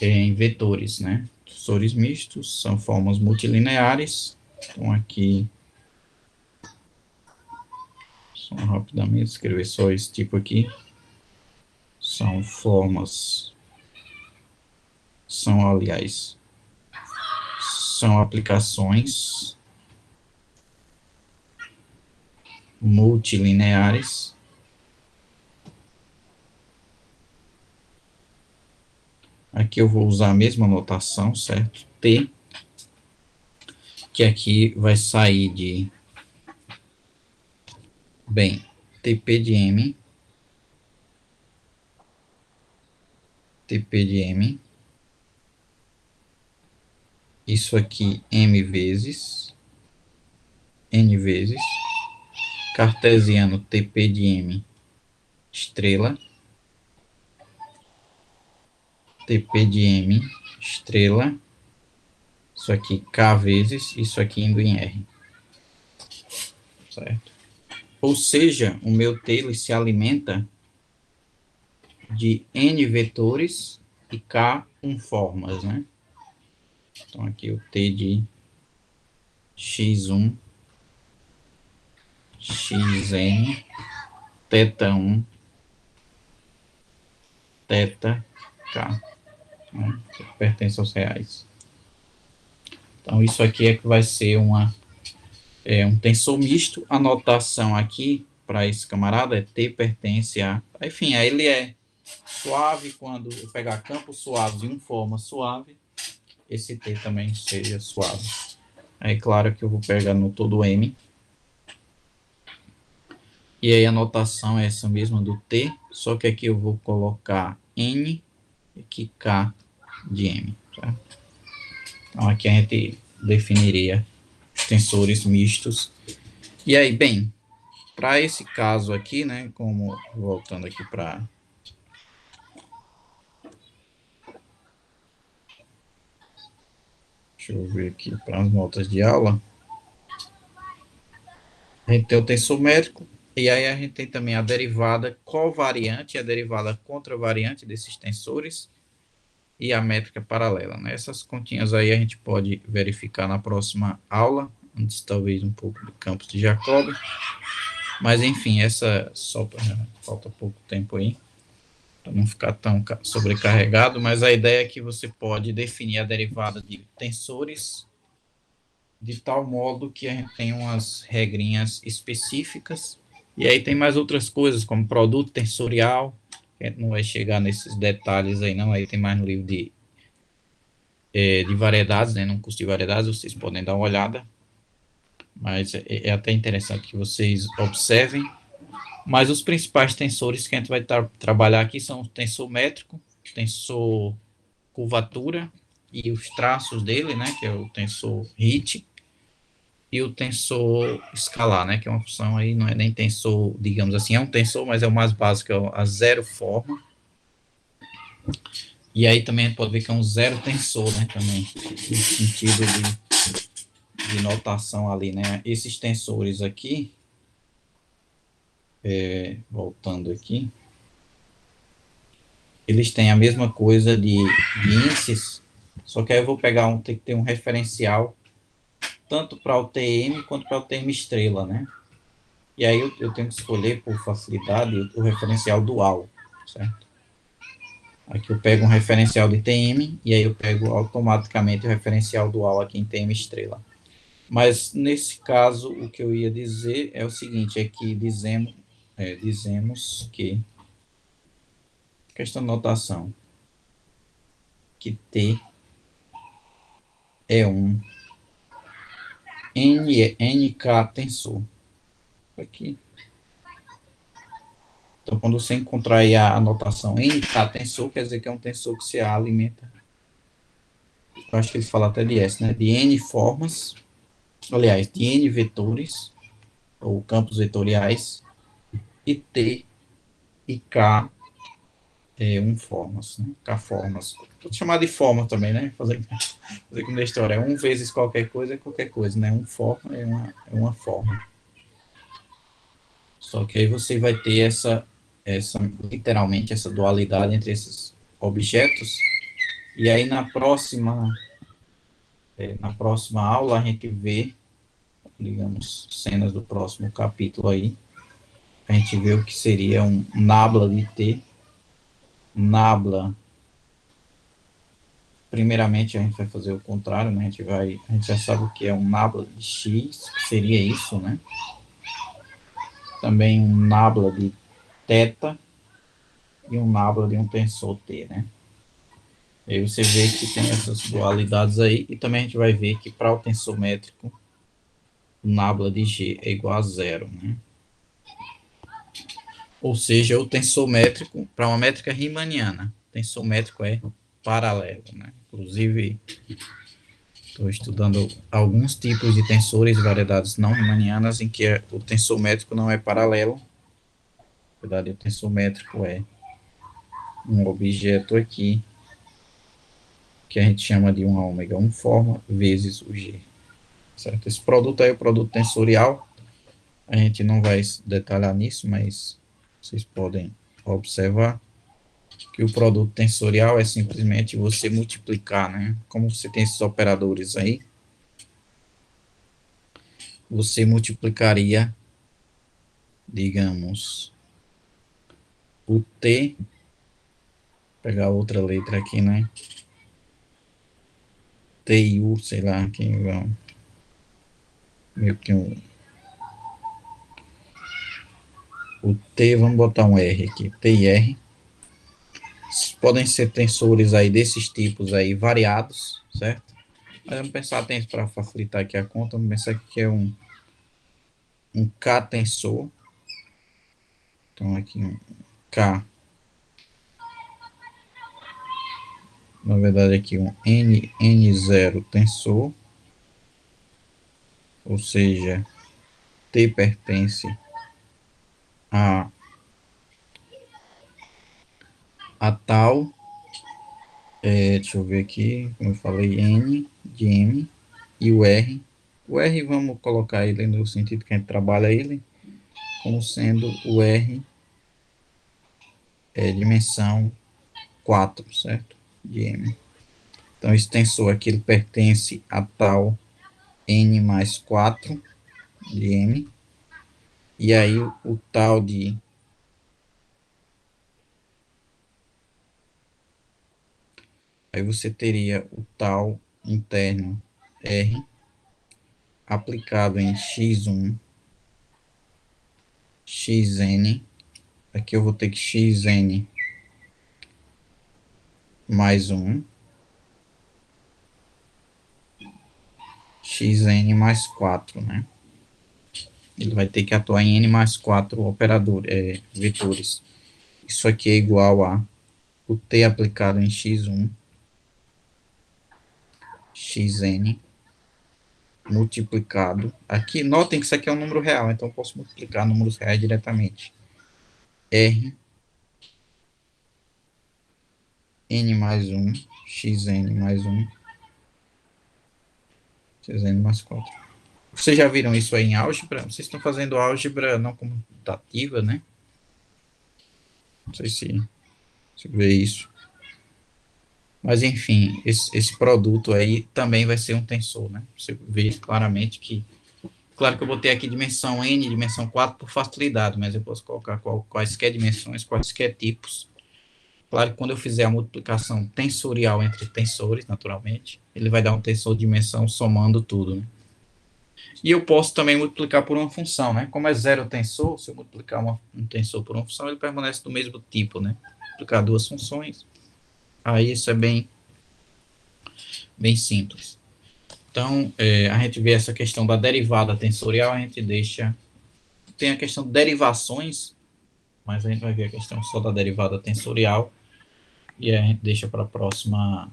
em vetores, né? Tensores mistos são formas multilineares. Então, aqui, só rapidamente escrever só esse tipo aqui. São formas, aliás, são aplicações multilineares. Aqui eu vou usar a mesma notação, certo? T, que aqui vai sair de, bem, TP de M, TP de M, isso aqui M vezes, N vezes, cartesiano TP de M, estrela, TP de M, estrela, isso aqui K vezes, isso aqui indo em R, certo? Ou seja, o meu T ele se alimenta de N vetores e K formas, né? Então, aqui o T de x1, xn, θ1, θk, né? Que pertence aos reais. Então, isso aqui é que vai ser um tensor misto. A notação aqui para esse camarada é T pertence a... Enfim, aí ele é suave quando eu pegar campos suaves em forma suave, esse T também seja suave. Aí, claro que eu vou pegar no todo M. E aí a notação é essa mesma do T, só que aqui eu vou colocar N e aqui K de M. Tá? Então, aqui a gente definiria os tensores mistos. E aí, bem, para esse caso aqui, né, como voltando aqui para deixa eu ver aqui para as notas de aula, a gente tem o tensor métrico e aí a gente tem também a derivada covariante e a derivada contravariante desses tensores e a métrica paralela, né? Essas continhas aí a gente pode verificar na próxima aula, antes talvez um pouco do campos de Jacobi, mas enfim, essa só falta pouco tempo aí, para não ficar tão sobrecarregado, mas a ideia é que você pode definir a derivada de tensores de tal modo que a gente tem umas regrinhas específicas, e aí tem mais outras coisas, como produto tensorial, a gente não vai chegar nesses detalhes aí não, aí tem mais no livro de variedades, né, no curso de variedades, vocês podem dar uma olhada, mas é até interessante que vocês observem. Mas os principais tensores que a gente vai trabalhar aqui são o tensor métrico, tensor curvatura e os traços dele, né, que é o tensor HIT, e o tensor escalar, né, que é uma função aí, não é nem tensor, digamos assim, é um tensor, mas é o mais básico, é a zero forma. E aí também a gente pode ver que é um zero tensor, né, também, no sentido de notação ali, né, esses tensores aqui, voltando aqui, eles têm a mesma coisa de índices, só que aí eu vou pegar tem que ter um referencial tanto para o TM quanto para o TM estrela, né? E aí eu tenho que escolher, por facilidade, o referencial dual, certo? Aqui eu pego um referencial de TM e aí eu pego automaticamente o referencial dual aqui em TM estrela. Mas nesse caso, o que eu ia dizer é o seguinte, é que dizemos que, questão de notação, que T é um NK tensor. Aqui. Então, quando você encontrar aí a notação NK tensor, quer dizer que é um tensor que se alimenta. Eu acho que ele fala até de S, né? De N formas, aliás, de N vetores, ou campos vetoriais, e T e K formas, né? K formas. Pode chamar de forma também, né? Fazer como na história. É um vezes qualquer coisa é qualquer coisa, né? Um forma é uma forma. Só que aí você vai ter literalmente, essa dualidade entre esses objetos. E aí na próxima aula a gente vê, digamos, cenas do próximo capítulo aí. A gente vê o que seria um nabla de T. Nabla, primeiramente a gente vai fazer o contrário, né? A gente já sabe o que é um nabla de X, que seria isso, né? Também um nabla de θ e um nabla de um tensor T, né? Aí você vê que tem essas dualidades aí, e também a gente vai ver que para o tensor métrico, o nabla de G é igual a zero, né? Ou seja, o tensor métrico, para uma métrica riemanniana, o tensor métrico é paralelo, né? Inclusive, estou estudando alguns tipos de tensores e variedades não riemannianas em que o tensor métrico não é paralelo. Na verdade, o tensor métrico é um objeto aqui, que a gente chama de 1 ômega 1 forma, vezes o G. Certo? Esse produto aí é o produto tensorial. A gente não vai detalhar nisso, mas vocês podem observar que o produto tensorial é simplesmente você multiplicar, né? Como você tem esses operadores aí, você multiplicaria, digamos, o T, pegar outra letra aqui, né? T e U, sei lá, que vão meio que o T, vamos botar um R aqui, T e R. Podem ser tensores aí desses tipos aí variados, certo? Mas vamos pensar para facilitar aqui a conta, vamos pensar que é um K-tensor. Então, aqui um K, na verdade, aqui um N0 tensor, ou seja, T pertence a, a tal, deixa eu ver aqui, como eu falei, N de M, e o R vamos colocar ele no sentido que a gente trabalha ele, como sendo o R dimensão 4, certo? De M. Então, esse tensor aqui ele pertence a tal N mais 4 de M, e aí o tal de aí você teria o tal interno R aplicado em x1, xn, aqui eu vou ter que xn mais 1, xn mais 4, né? Ele vai ter que atuar em n mais 4 vetores. Isso aqui é igual a o t aplicado em x1, xn, multiplicado. Aqui, notem que isso aqui é um número real, então eu posso multiplicar números reais diretamente. R, N mais 1, Xn mais 1, Xn mais 4. Vocês já viram isso aí em álgebra? Vocês estão fazendo álgebra não comutativa, né? Não sei se vê isso. Mas, enfim, esse produto aí também vai ser um tensor, né? Você vê claramente que... Claro que eu botei aqui dimensão n, dimensão 4 por facilidade, mas eu posso colocar quaisquer dimensões, quaisquer tipos. Claro que quando eu fizer a multiplicação tensorial entre tensores, naturalmente, ele vai dar um tensor de dimensão somando tudo, né? E eu posso também multiplicar por uma função, né? Como é zero tensor, se eu multiplicar um tensor por uma função, ele permanece do mesmo tipo, né? Multiplicar duas funções, aí isso é bem simples. Então, a gente vê essa questão da derivada tensorial, a gente deixa... Tem a questão de derivações, mas a gente vai ver a questão só da derivada tensorial, e a gente deixa para a próxima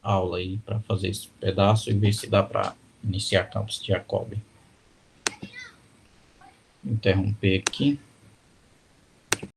aula aí, para fazer esse pedaço e ver se dá para iniciar campos de Jacobi. Interromper aqui.